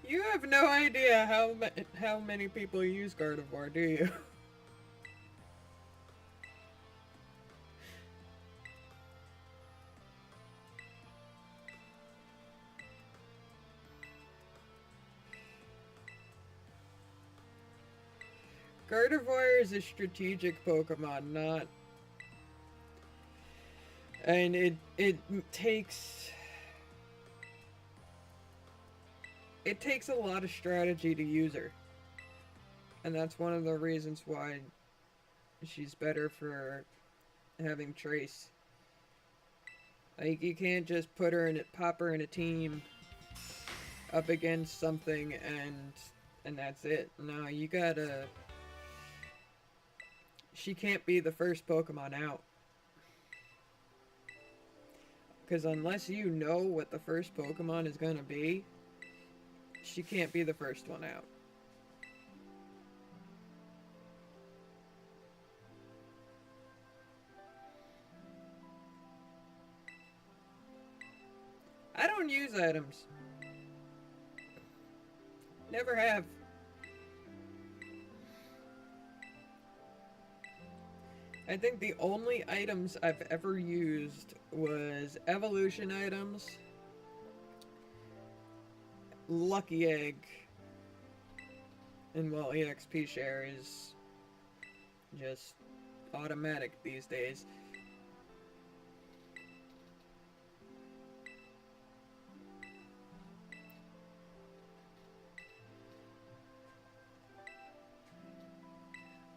You have no idea how many people use Gardevoir, do you? Gardevoir is a strategic Pokemon, not... And it takes... It takes a lot of strategy to use her. And that's one of the reasons why she's better for having Trace. Like, you can't just put her in pop her in a team up against something and that's it. No, you gotta... She can't be the first Pokemon out. Because unless you know what the first Pokemon is gonna be, she can't be the first one out. I don't use items. Never have. I think the only items I've ever used was evolution items, Lucky Egg, and well, EXP share is just automatic these days.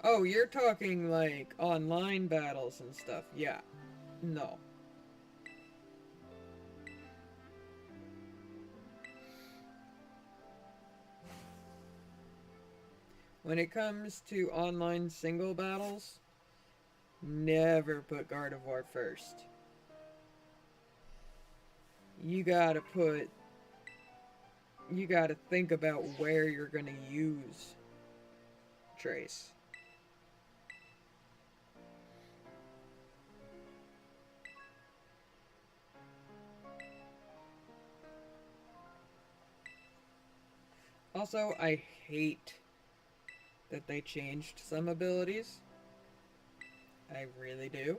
Oh, you're talking like online battles and stuff. Yeah. No. When it comes to online single battles, never put Gardevoir first. You gotta think about where you're gonna use Trace. Also, I hate that they changed some abilities. I really do.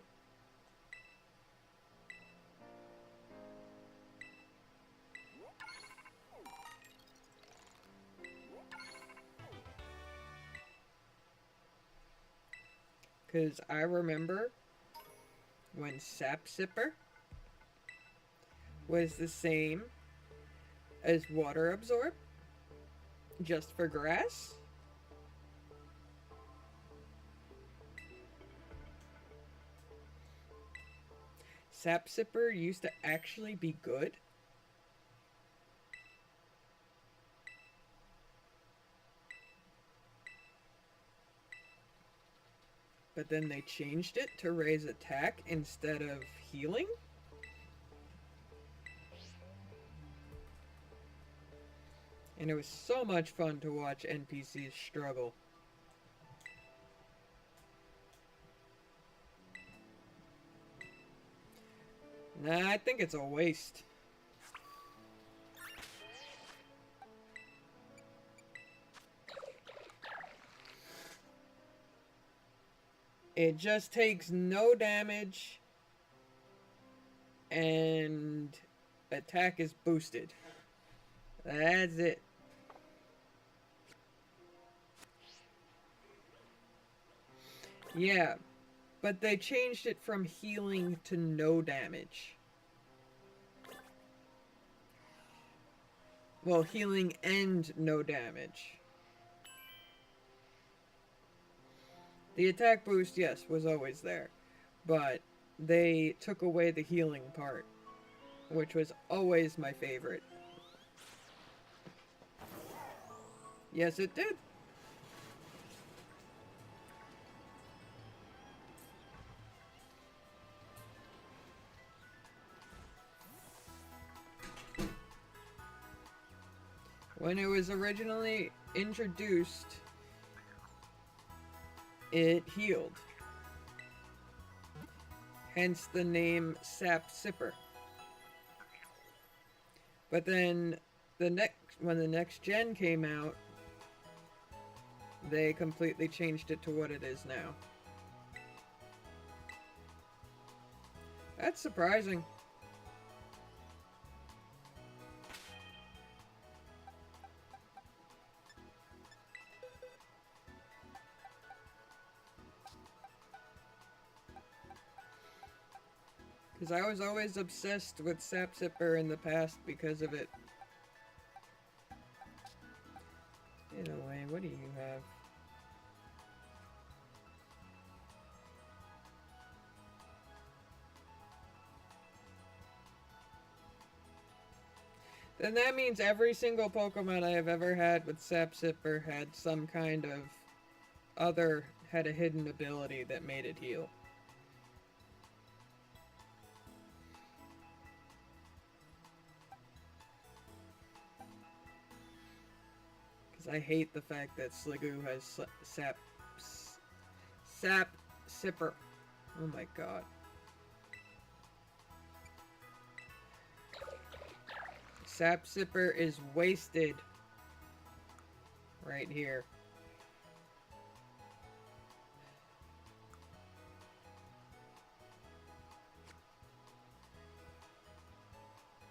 Because I remember when Sap Sipper was the same as Water Absorb, just for grass. Sap Sipper used to actually be good. But then they changed it to raise attack instead of healing. And it was so much fun to watch NPCs struggle. Nah, I think it's a waste. It just takes no damage and attack is boosted. That's it. Yeah, But they changed it from healing to no damage. Well, healing and no damage. The attack boost, yes, was always there. But they took away the healing part, which was always my favorite. Yes, it did. When it was originally introduced, it healed. Hence the name Sap Sipper. But then when the next gen came out, they completely changed it to what it is now. That's surprising. Because I was always obsessed with Sap Sipper in the past because of it. In a way, what do you have? Then that means every single Pokemon I have ever had with Sap Sipper had some kind of had a hidden ability that made it heal. Because I hate the fact that Sliggoo has Sap Sipper. Oh my god. Sap Sipper is wasted. Right here.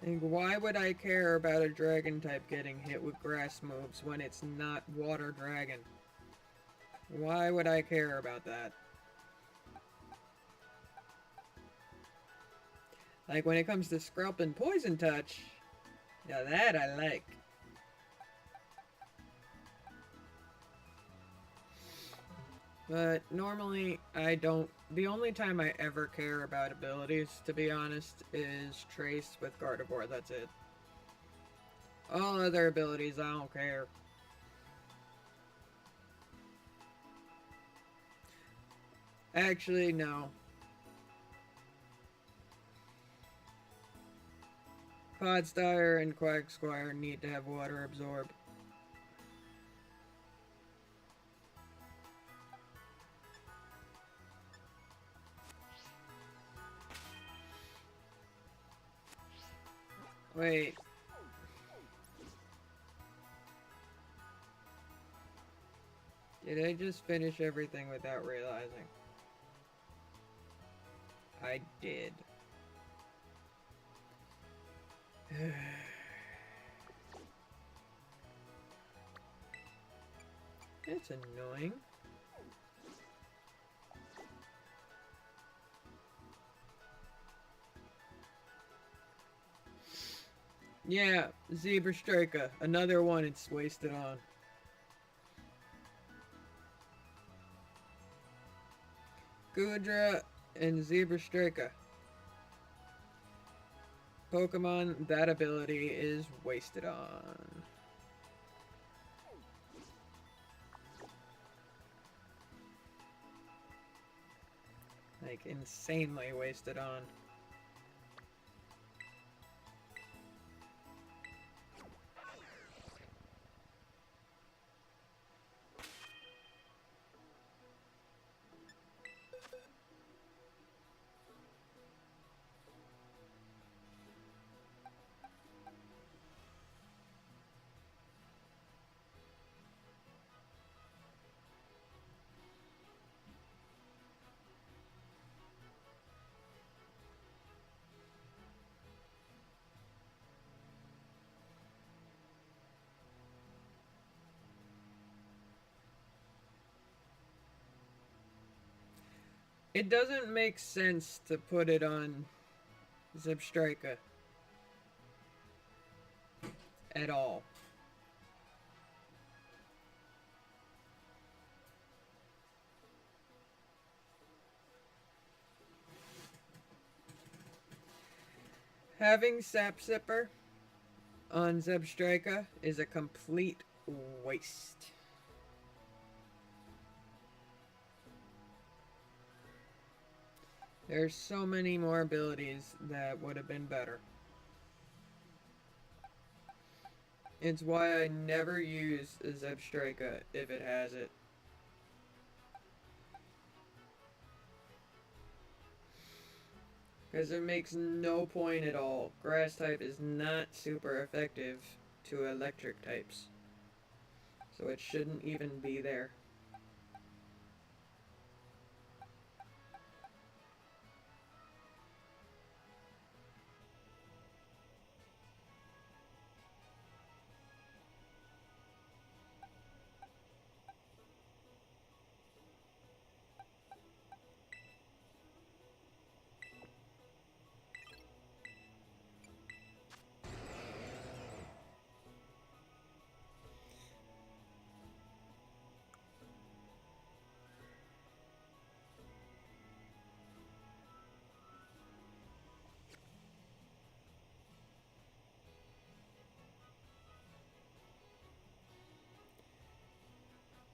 And why would I care about a dragon type getting hit with grass moves when it's not water dragon? Why would I care about that? Like when it comes to Skrelp and Poison Touch, now that I like. But normally I don't. The only time I ever care about abilities, to be honest, is Trace with Gardevoir. That's it. All other abilities, I don't care. Actually, no. Podstyre and Quagsquire need to have Water Absorb. Wait. Did I just finish everything without realizing? I did. It's annoying. Yeah, Zebra Striker. Another one it's wasted on. Gudra and Zebra Striker. Pokemon, that ability is wasted on. Like, insanely wasted on. It doesn't make sense to put it on Zebstrika at all. Having Sap Sipper on Zebstrika is a complete waste. There's so many more abilities that would have been better. It's why I never use Zebstrika if it has it. Because it makes no point at all. Grass type is not super effective to electric types. So it shouldn't even be there.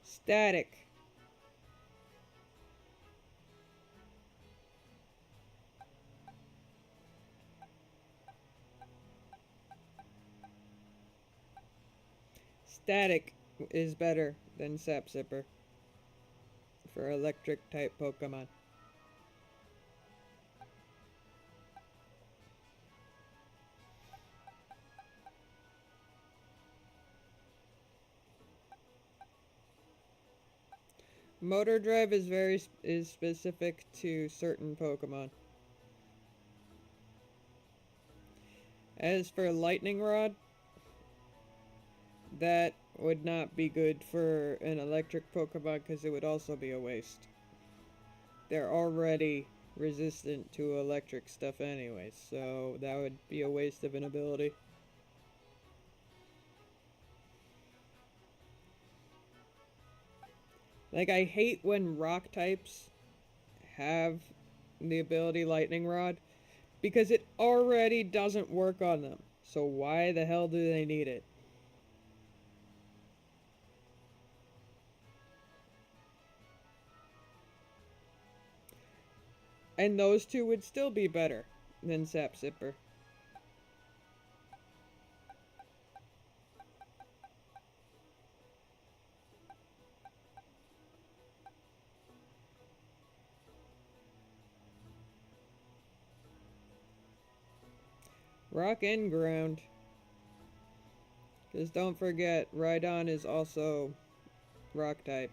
Static. Static is better than Sap Sipper for electric type Pokemon. Motor Drive is specific to certain Pokemon. As for Lightning Rod, that would not be good for an electric Pokemon because it would also be a waste. They're already resistant to electric stuff anyway, so that would be a waste of an ability. Like, I hate when rock types have the ability Lightning Rod because it already doesn't work on them. So why the hell do they need it? And those two would still be better than Sap Sipper. Rock and ground. Because don't forget, Rhydon is also rock type.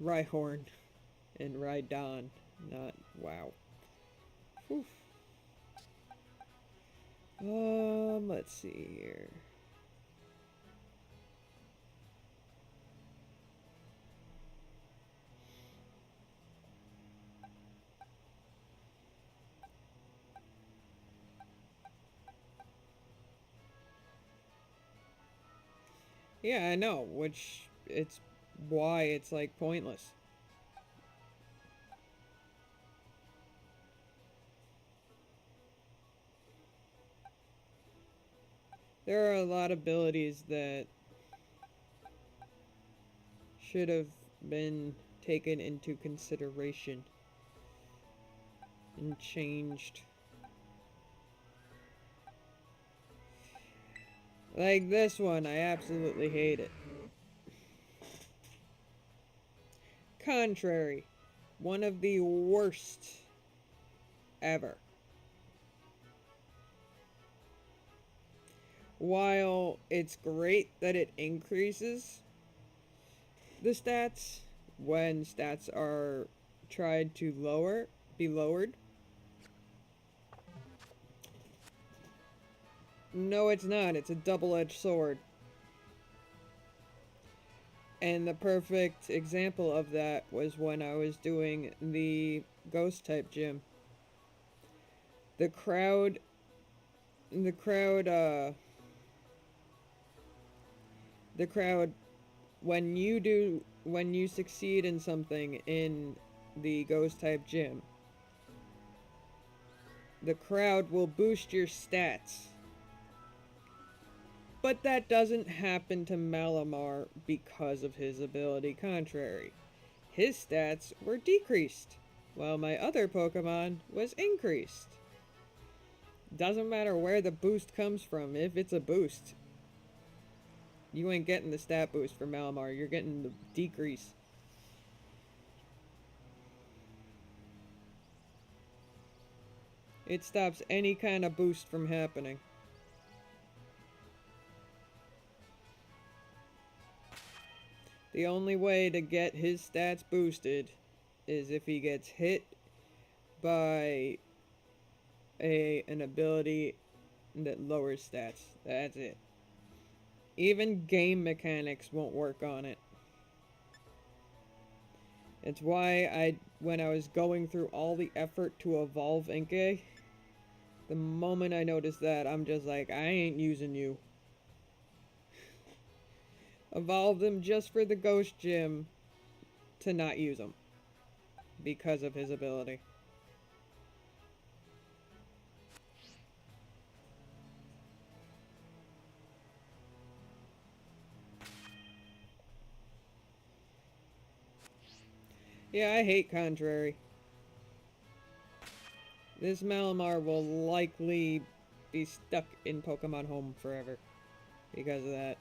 Rhyhorn and Rhydon, not wow. Whew. Let's see here. Yeah, I know, which it's why it's like pointless. There are a lot of abilities that should have been taken into consideration and changed. Like this one, I absolutely hate it. Contrary, one of the worst ever. While it's great that it increases the stats when stats are tried to be lowered. No, it's not. It's a double-edged sword. And the perfect example of that was when I was doing the ghost type gym. The crowd the crowd the crowd when you succeed in something in the ghost type gym, the crowd will boost your stats. But that doesn't happen to Malamar because of his ability contrary. His stats were decreased, while my other Pokemon was increased. Doesn't matter where the boost comes from, if it's a boost. You ain't getting the stat boost for Malamar, you're getting the decrease. It stops any kind of boost from happening. The only way to get his stats boosted is if he gets hit by an ability that lowers stats. That's it. Even game mechanics won't work on it. It's why when I was going through all the effort to evolve Inkay, the moment I noticed that, I'm just like, I ain't using you. Evolve them just for the Ghost Gym to not use him because of his ability. Yeah, I hate Contrary. This Malamar will likely be stuck in Pokemon Home forever because of that.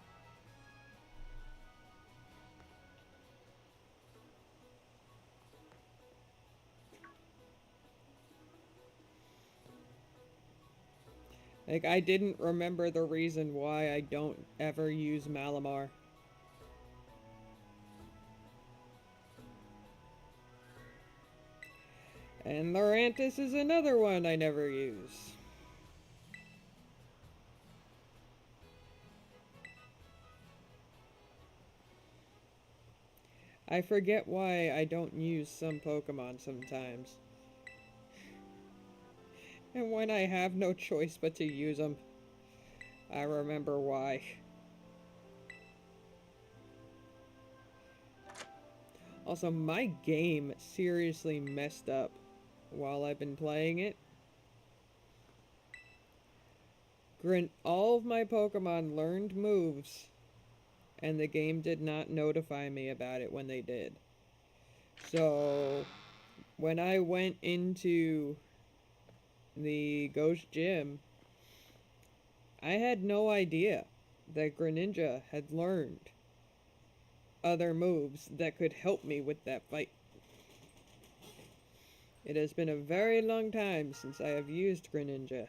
Like, I didn't remember the reason why I don't ever use Malamar. And Lurantis is another one I never use. I forget why I don't use some Pokemon sometimes. And when I have no choice but to use them, I remember why. Also, my game seriously messed up while I've been playing it. All of my Pokemon learned moves, and the game did not notify me about it when they did. So, when I went into the Ghost Gym, I had no idea that Greninja had learned other moves that could help me with that fight. It has been a very long time since I have used Greninja.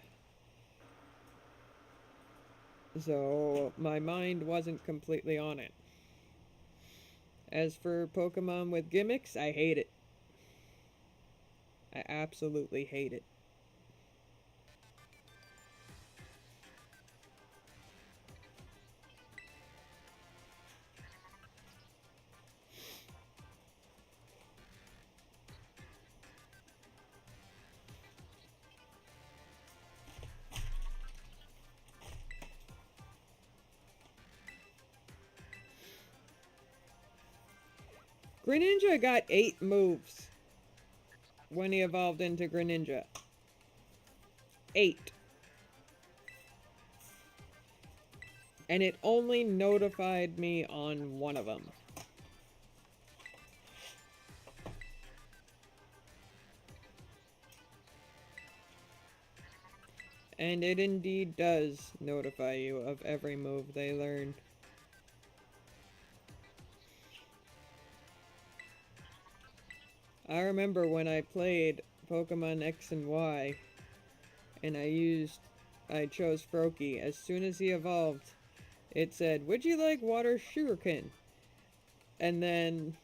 So my mind wasn't completely on it. As for Pokemon with gimmicks, I hate it. I absolutely hate it. Greninja got 8 moves when he evolved into Greninja. 8. And it only notified me on one of them. And it indeed does notify you of every move they learn. I remember when I played Pokemon X and Y, and I chose Froakie. As soon as he evolved, it said, "Would you like water sugarcane?" And then,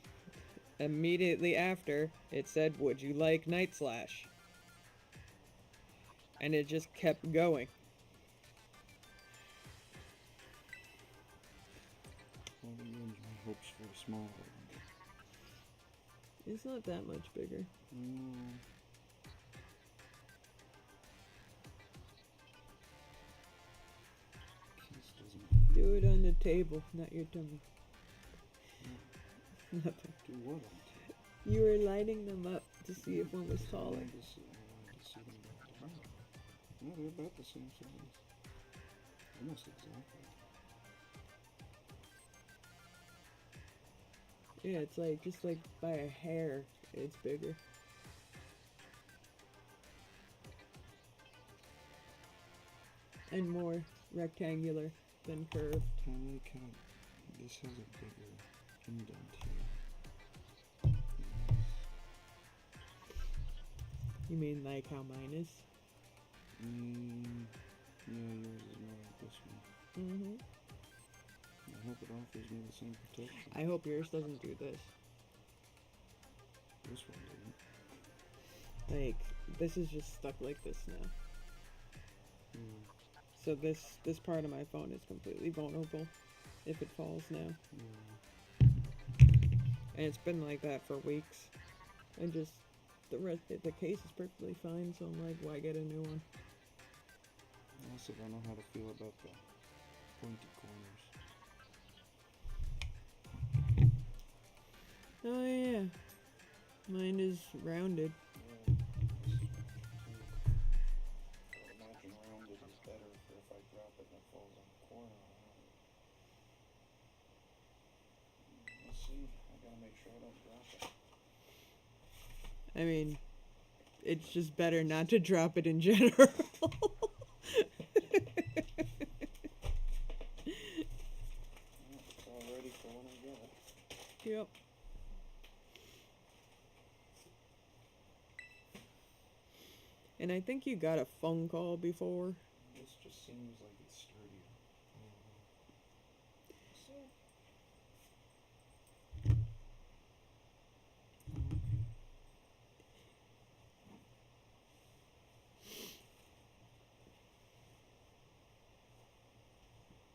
immediately after, it said, "Would you like Night Slash?" And it just kept going. What do you enjoy? hopes for a smaller one. It's not that much bigger. Mm. Case doesn't Do it on the table, not your tummy. Nothing. do what on tape? You were lining them up to see if one was I taller. wanted to see them go down. No, they're about the same size. Almost exactly. Yeah, it's like just like by a hair, it's bigger. And more rectangular than curved. This has a bigger indent here. You mean like how mine is? Yeah, yours is more like this one. Mm-hmm. I hope it offers me the same protection. I hope yours doesn't do this. This one didn't. Like, this is just stuck like this now. Mm. So this part of my phone is completely vulnerable if it falls now. Yeah. And it's been like that for weeks. And just the case is perfectly fine, so I'm like, why get a new one? I also don't know how to feel about the pointy corners. Oh yeah. Mine is rounded. Yeah. I imagine rounded is better for if I drop it and it falls on the corner. We'll see. I gotta make sure I don't drop it. I mean, it's just better not to drop it in general. It's all ready for when I get it. Yep. And I think you got a phone call before. This just seems like it's sturdier. So.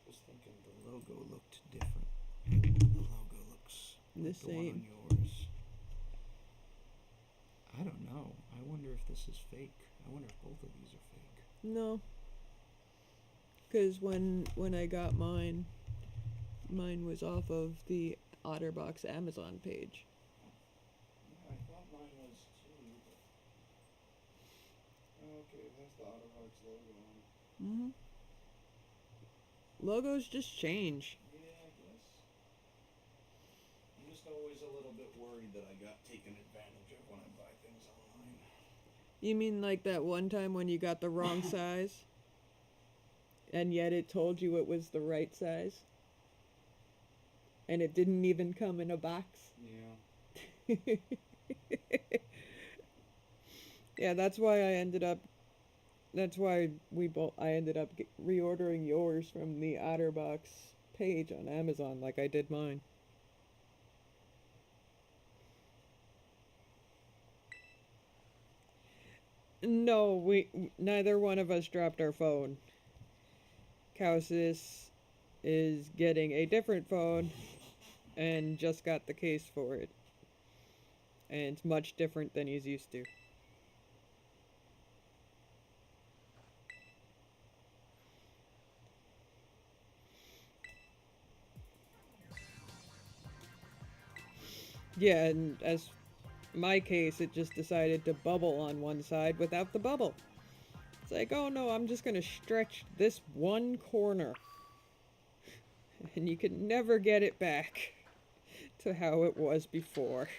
Just thinking the logo looked different. The logo looks The like same. the one on yours. I don't know. I wonder if this is fake. I wonder if both of these are fake. No. Because when I got mine was off of the OtterBox Amazon page. Yeah, I thought mine was too. But... Okay, that's the OtterBox logo on. Mm-hmm. Logos just change. Yeah, I guess. I'm just always a little bit worried that I got taken advantage of when I buy things online. You mean like that one time when you got the wrong size? And yet it told you it was the right size? And it didn't even come in a box? Yeah. Yeah, that's why I ended up reordering yours from the OtterBox page on Amazon like I did mine. No, neither one of us dropped our phone. Kalos is getting a different phone and just got the case for it. And it's much different than he's used to. Yeah, and as my case, it just decided to bubble on one side without the bubble. It's like, oh no, I'm just gonna stretch this one corner. And you can never get it back to how it was before.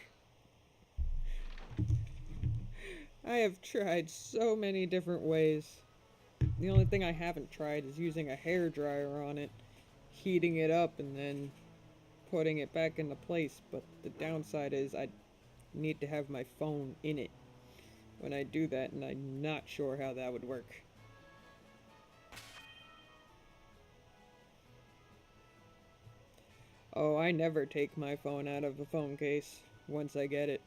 I have tried so many different ways. The only thing I haven't tried is using a hairdryer on it, heating it up, and then putting it back into place. But the downside is I need to have my phone in it when I do that, and I'm not sure how that would work. Oh, I never take my phone out of the phone case once I get it.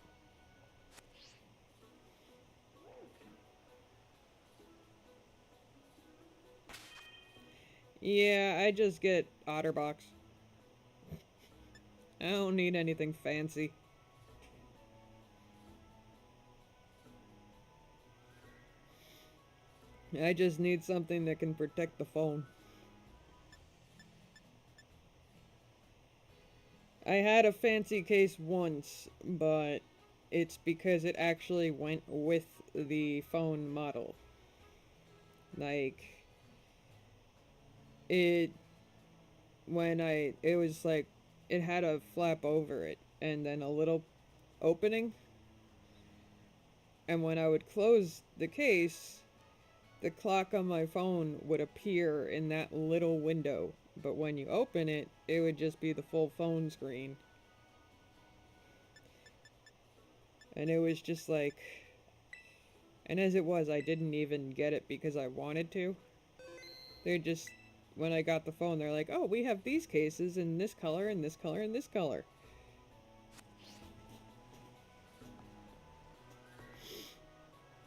Yeah, I just get OtterBox. I don't need anything fancy. I just need something that can protect the phone. I had a fancy case once, but it's because it actually went with the phone model. Like, it, it was like, it had a flap over it and then a little opening. And when I would close the case, the clock on my phone would appear in that little window. But when you open it, it would just be the full phone screen. And it was just like... And as it was, I didn't even get it because I wanted to. They just... When I got the phone, they're like, oh, we have these cases in this color, and this color, and this color.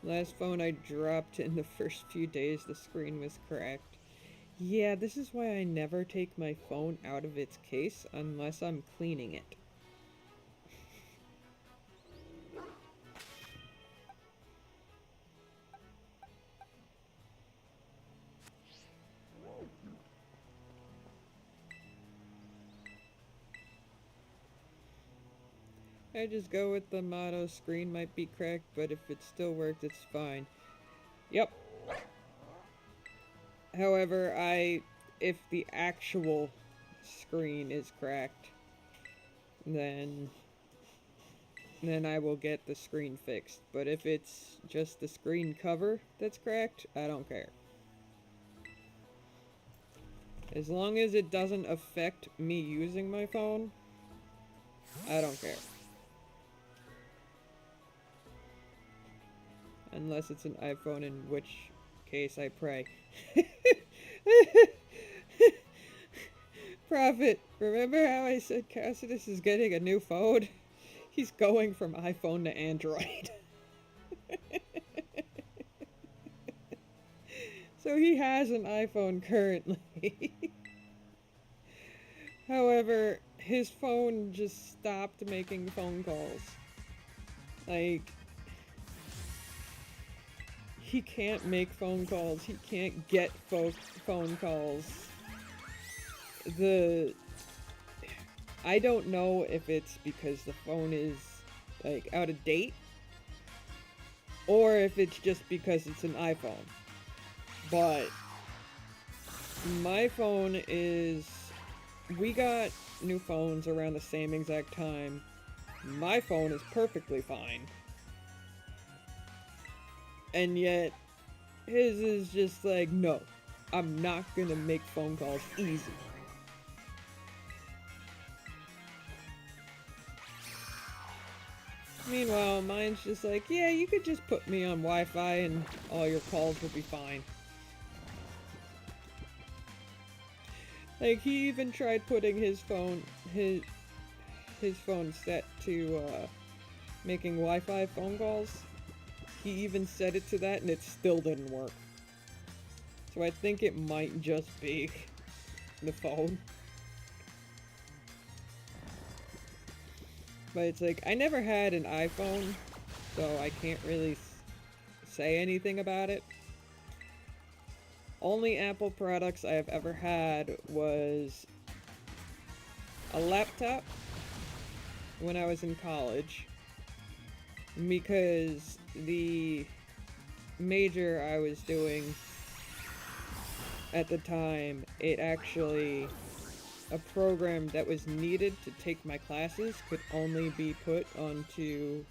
Last phone I dropped in the first few days, the screen was cracked. Yeah, this is why I never take my phone out of its case unless I'm cleaning it. I just go with the motto, screen might be cracked, but if it still works, it's fine. Yep. However, if the actual screen is cracked, then I will get the screen fixed. But if it's just the screen cover that's cracked, I don't care. As long as it doesn't affect me using my phone, I don't care. Unless it's an iPhone, in which case I pray. Prophet, remember how I said Cassidus is getting a new phone? He's going from iPhone to Android. So he has an iPhone currently. However, his phone just stopped making phone calls. Like, he can't make phone calls. He can't get phone calls. I don't know if it's because the phone is, like, out of date, or if it's just because it's an iPhone. But my phone is... We got new phones around the same exact time. My phone is perfectly fine. And yet, his is just like, no, I'm not gonna make phone calls easy. Meanwhile, mine's just like, yeah, you could just put me on Wi-Fi and all your calls will be fine. Like, he even tried putting his phone set to, making Wi-Fi phone calls. He even set it to that and it still didn't work. So I think it might just be the phone. But it's like, I never had an iPhone, so I can't really say anything about it. Only Apple products I have ever had was a laptop when I was in college, because the major I was doing at the time, it actually, a program that was needed to take my classes could only be put onto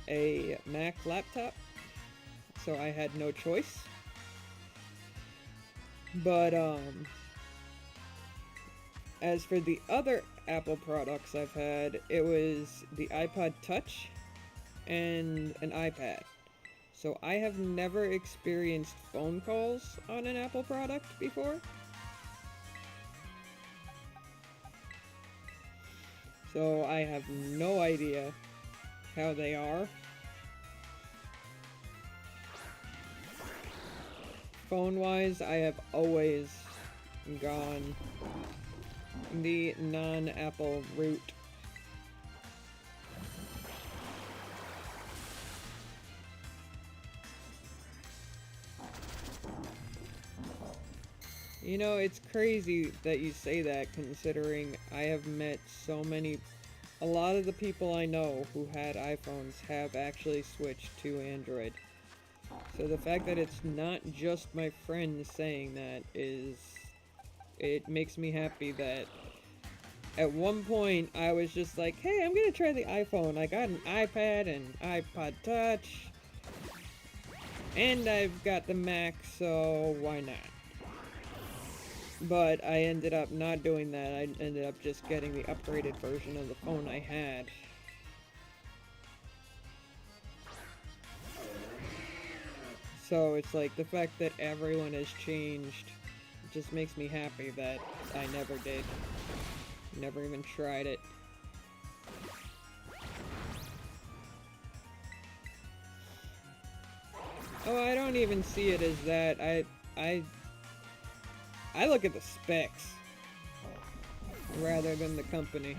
a Mac laptop, so I had no choice. But, as for the other Apple products I've had, it was the iPod Touch and an iPad. So I have never experienced phone calls on an Apple product before. So I have no idea how they are. Phone-wise, I have always gone the non-Apple route. You know, it's crazy that you say that, considering I have met so many. A lot of the people I know who had iPhones have actually switched to Android. So the fact that it's not just my friends saying that is... It makes me happy that at one point I was just like, hey, I'm gonna try the iPhone. I got an iPad and iPod Touch. And I've got the Mac, so why not? But I ended up not doing that. I ended up just getting the upgraded version of the phone I had. So it's like the fact that everyone has changed just makes me happy that I never did. Never even tried it. Oh, I don't even see it as that. I look at the specs rather than the company.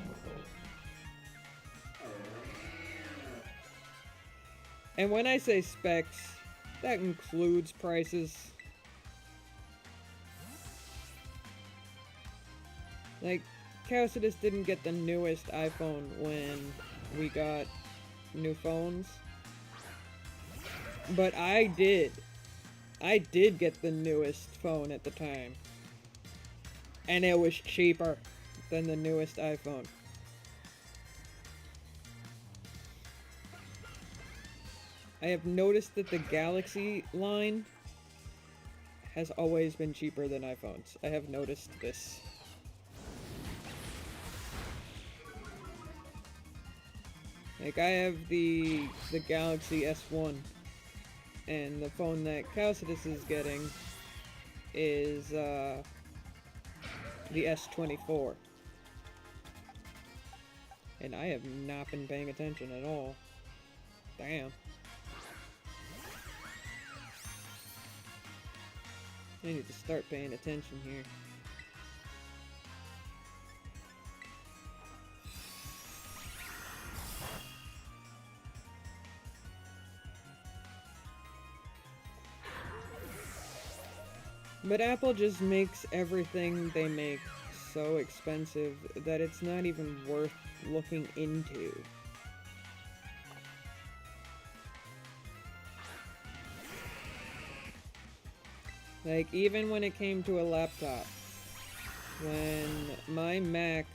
And when I say specs, that includes prices. Like, Kalos didn't get the newest iPhone when we got new phones. But I did. I did get the newest phone at the time. And it was cheaper than the newest iPhone. I have noticed that the Galaxy line has always been cheaper than iPhones. I have noticed this. Like, I have the Galaxy S1, and the phone that Kalos is getting is the S24. And I have not been paying attention at all. Damn. I need to start paying attention here. But Apple just makes everything they make so expensive that it's not even worth looking into. Like, even when it came to a laptop, when my Mac,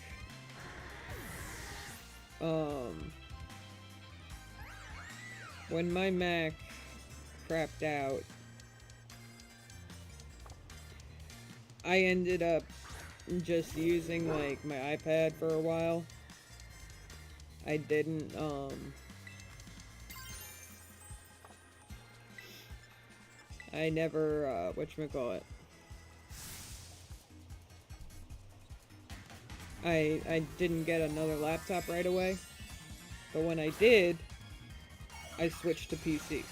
when my Mac crapped out, I ended up just using, like, my iPad for a while. I didn't, I never, whatchamacallit. I didn't get another laptop right away. But when I did, I switched to PC.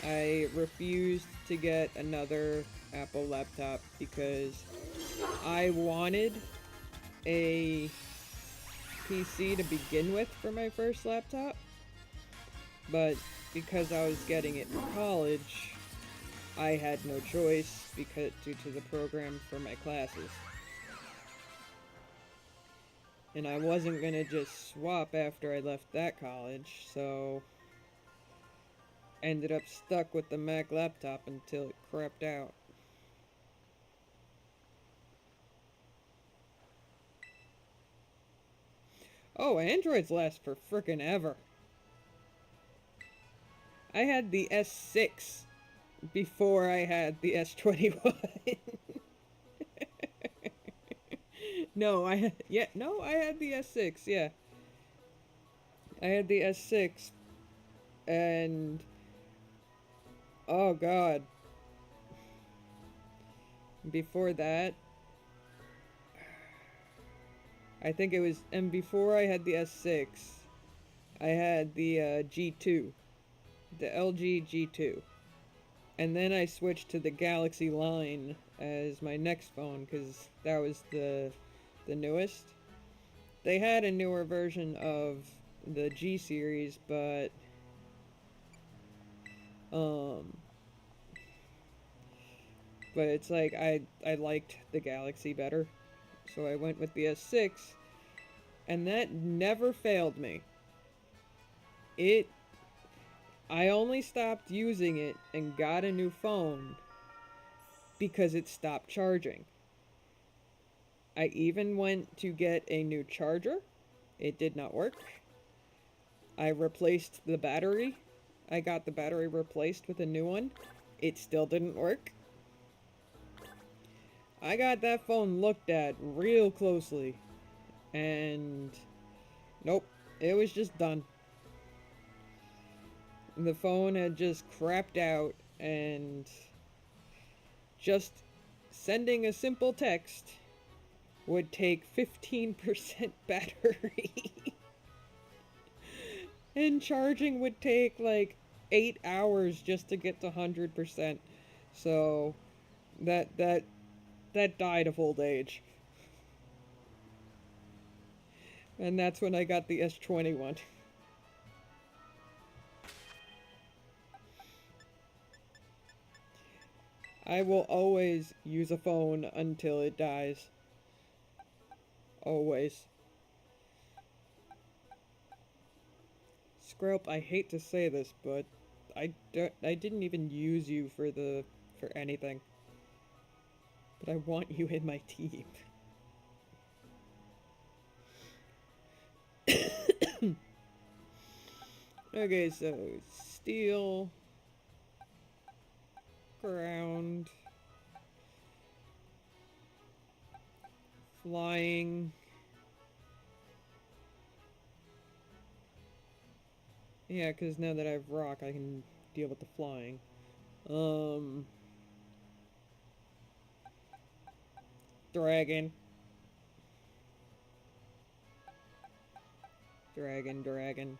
I refused to get another Apple laptop because I wanted a PC to begin with for my first laptop, but because I was getting it in college, I had no choice because due to the program for my classes. And I wasn't gonna just swap after I left that college, so ended up stuck with the Mac laptop until it crapped out. Oh, Androids last for frickin' ever. I had the S6 before I had the S21. No, I had the S6, yeah. I had the S6 and oh god. Before that, I think it was, and before I had the S6, I had the G2, the LG G2. And then I switched to the Galaxy line as my next phone because that was the newest. They had a newer version of the G series, um but it's like I liked the Galaxy better. So I went with the S6 and that never failed me. It I only stopped using it and got a new phone because it stopped charging. I even went to get a new charger. It did not work. I replaced the battery. I got the battery replaced with a new one. It still didn't work. I got that phone looked at real closely. And nope, it was just done. The phone had just crapped out, and just sending a simple text would take 15% battery. And charging would take like 8 hours just to get to 100%. So that died of old age. And that's when I got the S21. I will always use a phone until it dies. Always. Scrope, I hate to say this, but I didn't even use you for anything. But I want you in my team. Okay, so steel, ground, flying. Yeah, because now that I have rock, I can deal with the flying. Um, dragon. Dragon.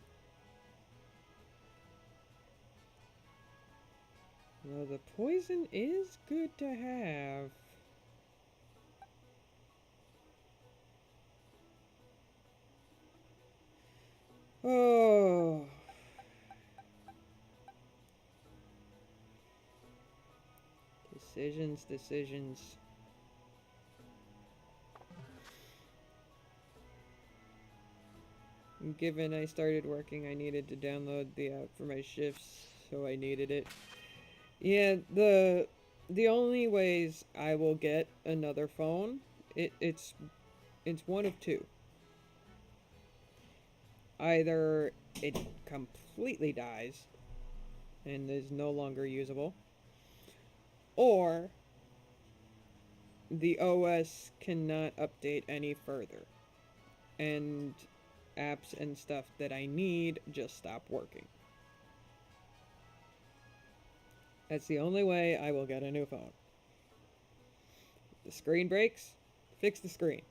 Well, the poison is good to have. Oh. Decisions. Given I started working, I needed to download the app for my shifts, so I needed it. Yeah, the only ways I will get another phone, it's one of two. Either it completely dies and is no longer usable, or the OS cannot update any further, and apps and stuff that I need just stop working. That's the only way I will get a new phone. The screen breaks, fix the screen.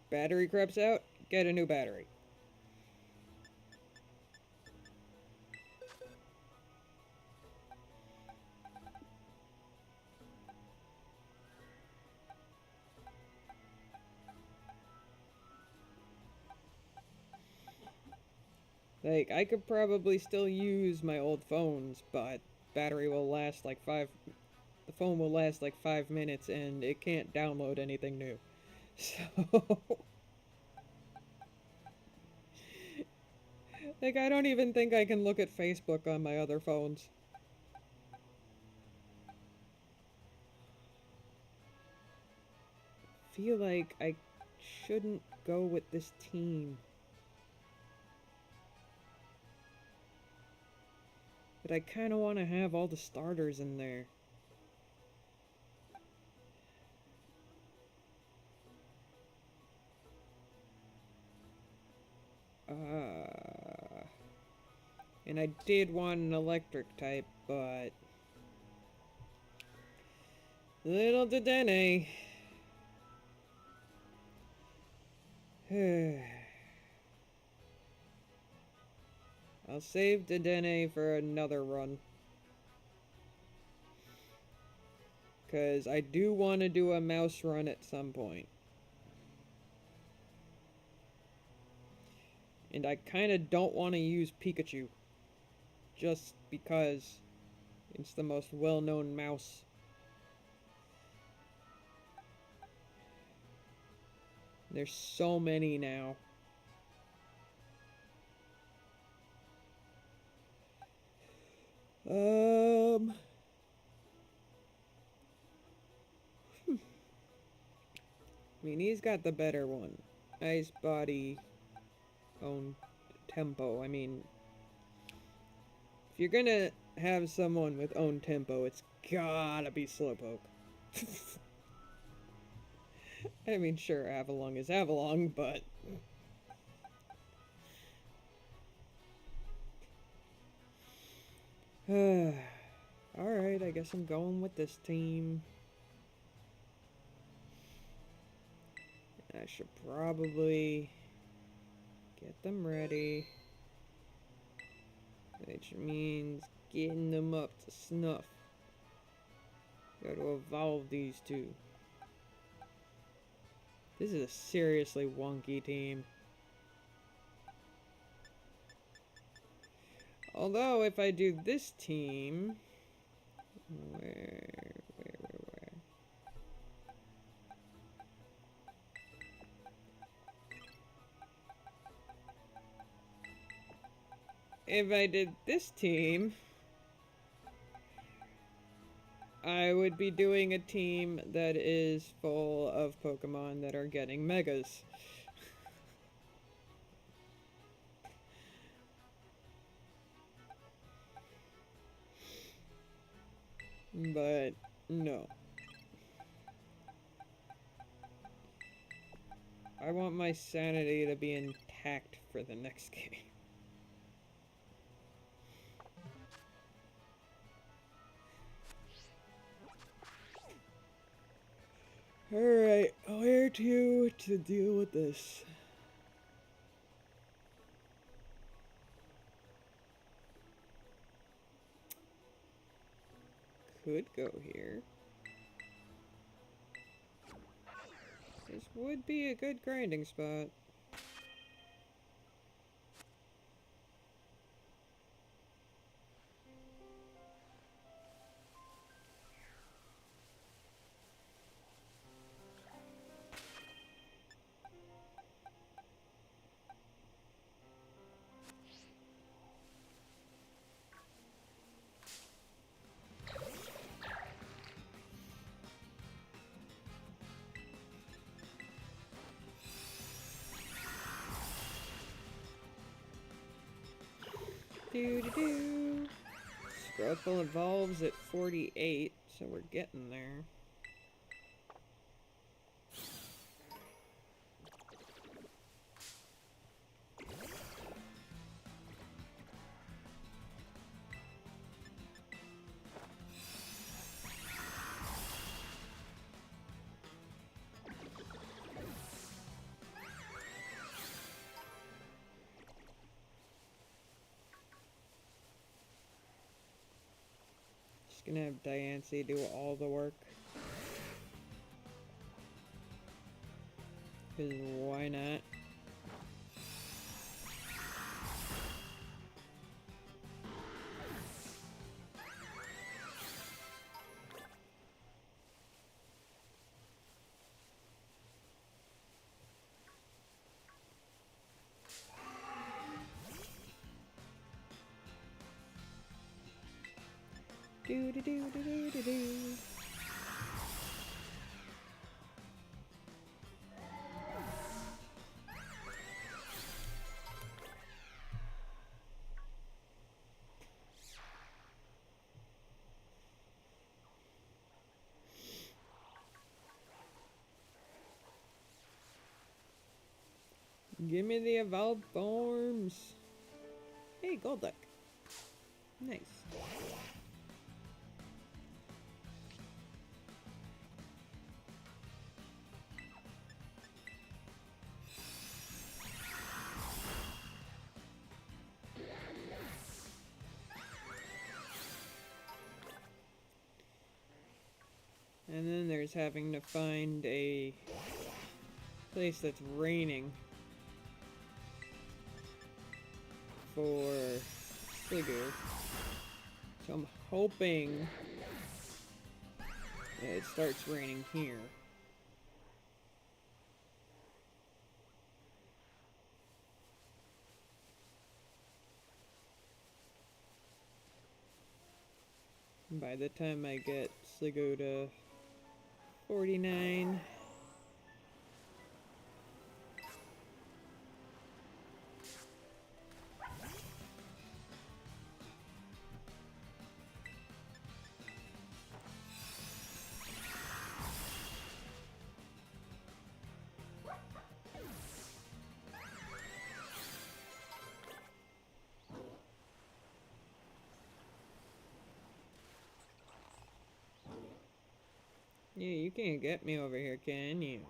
Battery creeps out, get a new battery. Like, I could probably still use my old phones, but battery will last like the phone will last like 5 minutes and it can't download anything new. So, like, I don't even think I can look at Facebook on my other phones. Feel like I shouldn't go with this team. But I kind of want to have all the starters in there. And I did want an electric type, but little did I know. I'll save Dedenne for another run. Because I do want to do a mouse run at some point. And I kind of don't want to use Pikachu. Just because it's the most well-known mouse. There's so many now. I mean, he's got the better one. Ice Body, own tempo. I mean, if you're gonna have someone with own tempo, it's gotta be Slowpoke. I mean, sure, Avalon is Avalon, but... Alright, I guess I'm going with this team. I should probably get them ready. Which means getting them up to snuff. Got to evolve these two. This is a seriously wonky team. Although, if I do this team... Where? If I did this team, I would be doing a team that is full of Pokemon that are getting Megas. But, no. I want my sanity to be intact for the next game. Alright, where to deal with this? Could go here. This would be a good grinding spot. Doo-doo-doo. Scrubble evolves at 48, so we're getting there. Gonna have Diancie do all the work. Cause why not? Do do do do do do do. Give me the evolved forms. Hey, Golduck. Nice. And then there's having to find a place that's raining for Sligo. So I'm hoping that it starts raining here. By the time I get Sligo to 49. Yeah, you can't get me over here, can you?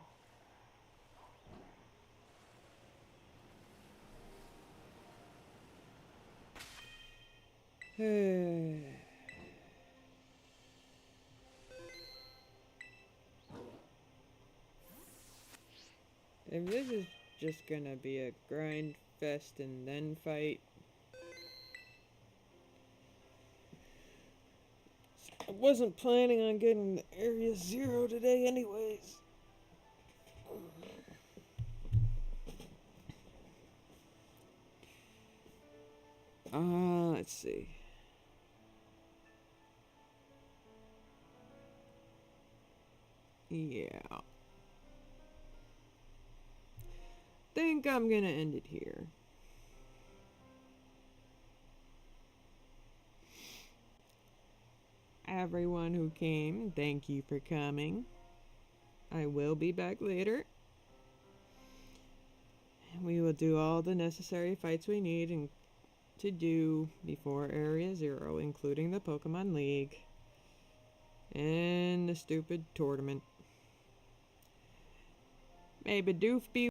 If this is just gonna be a grind fest and then fight, I wasn't planning on getting the Area 0 today anyways. Let's see. Yeah. Think I'm gonna end it here. Everyone who came, thank you for coming. I will be back later. We will do all the necessary fights we need and to do before Area 0, including the Pokemon League and the stupid tournament. Maybe Doof be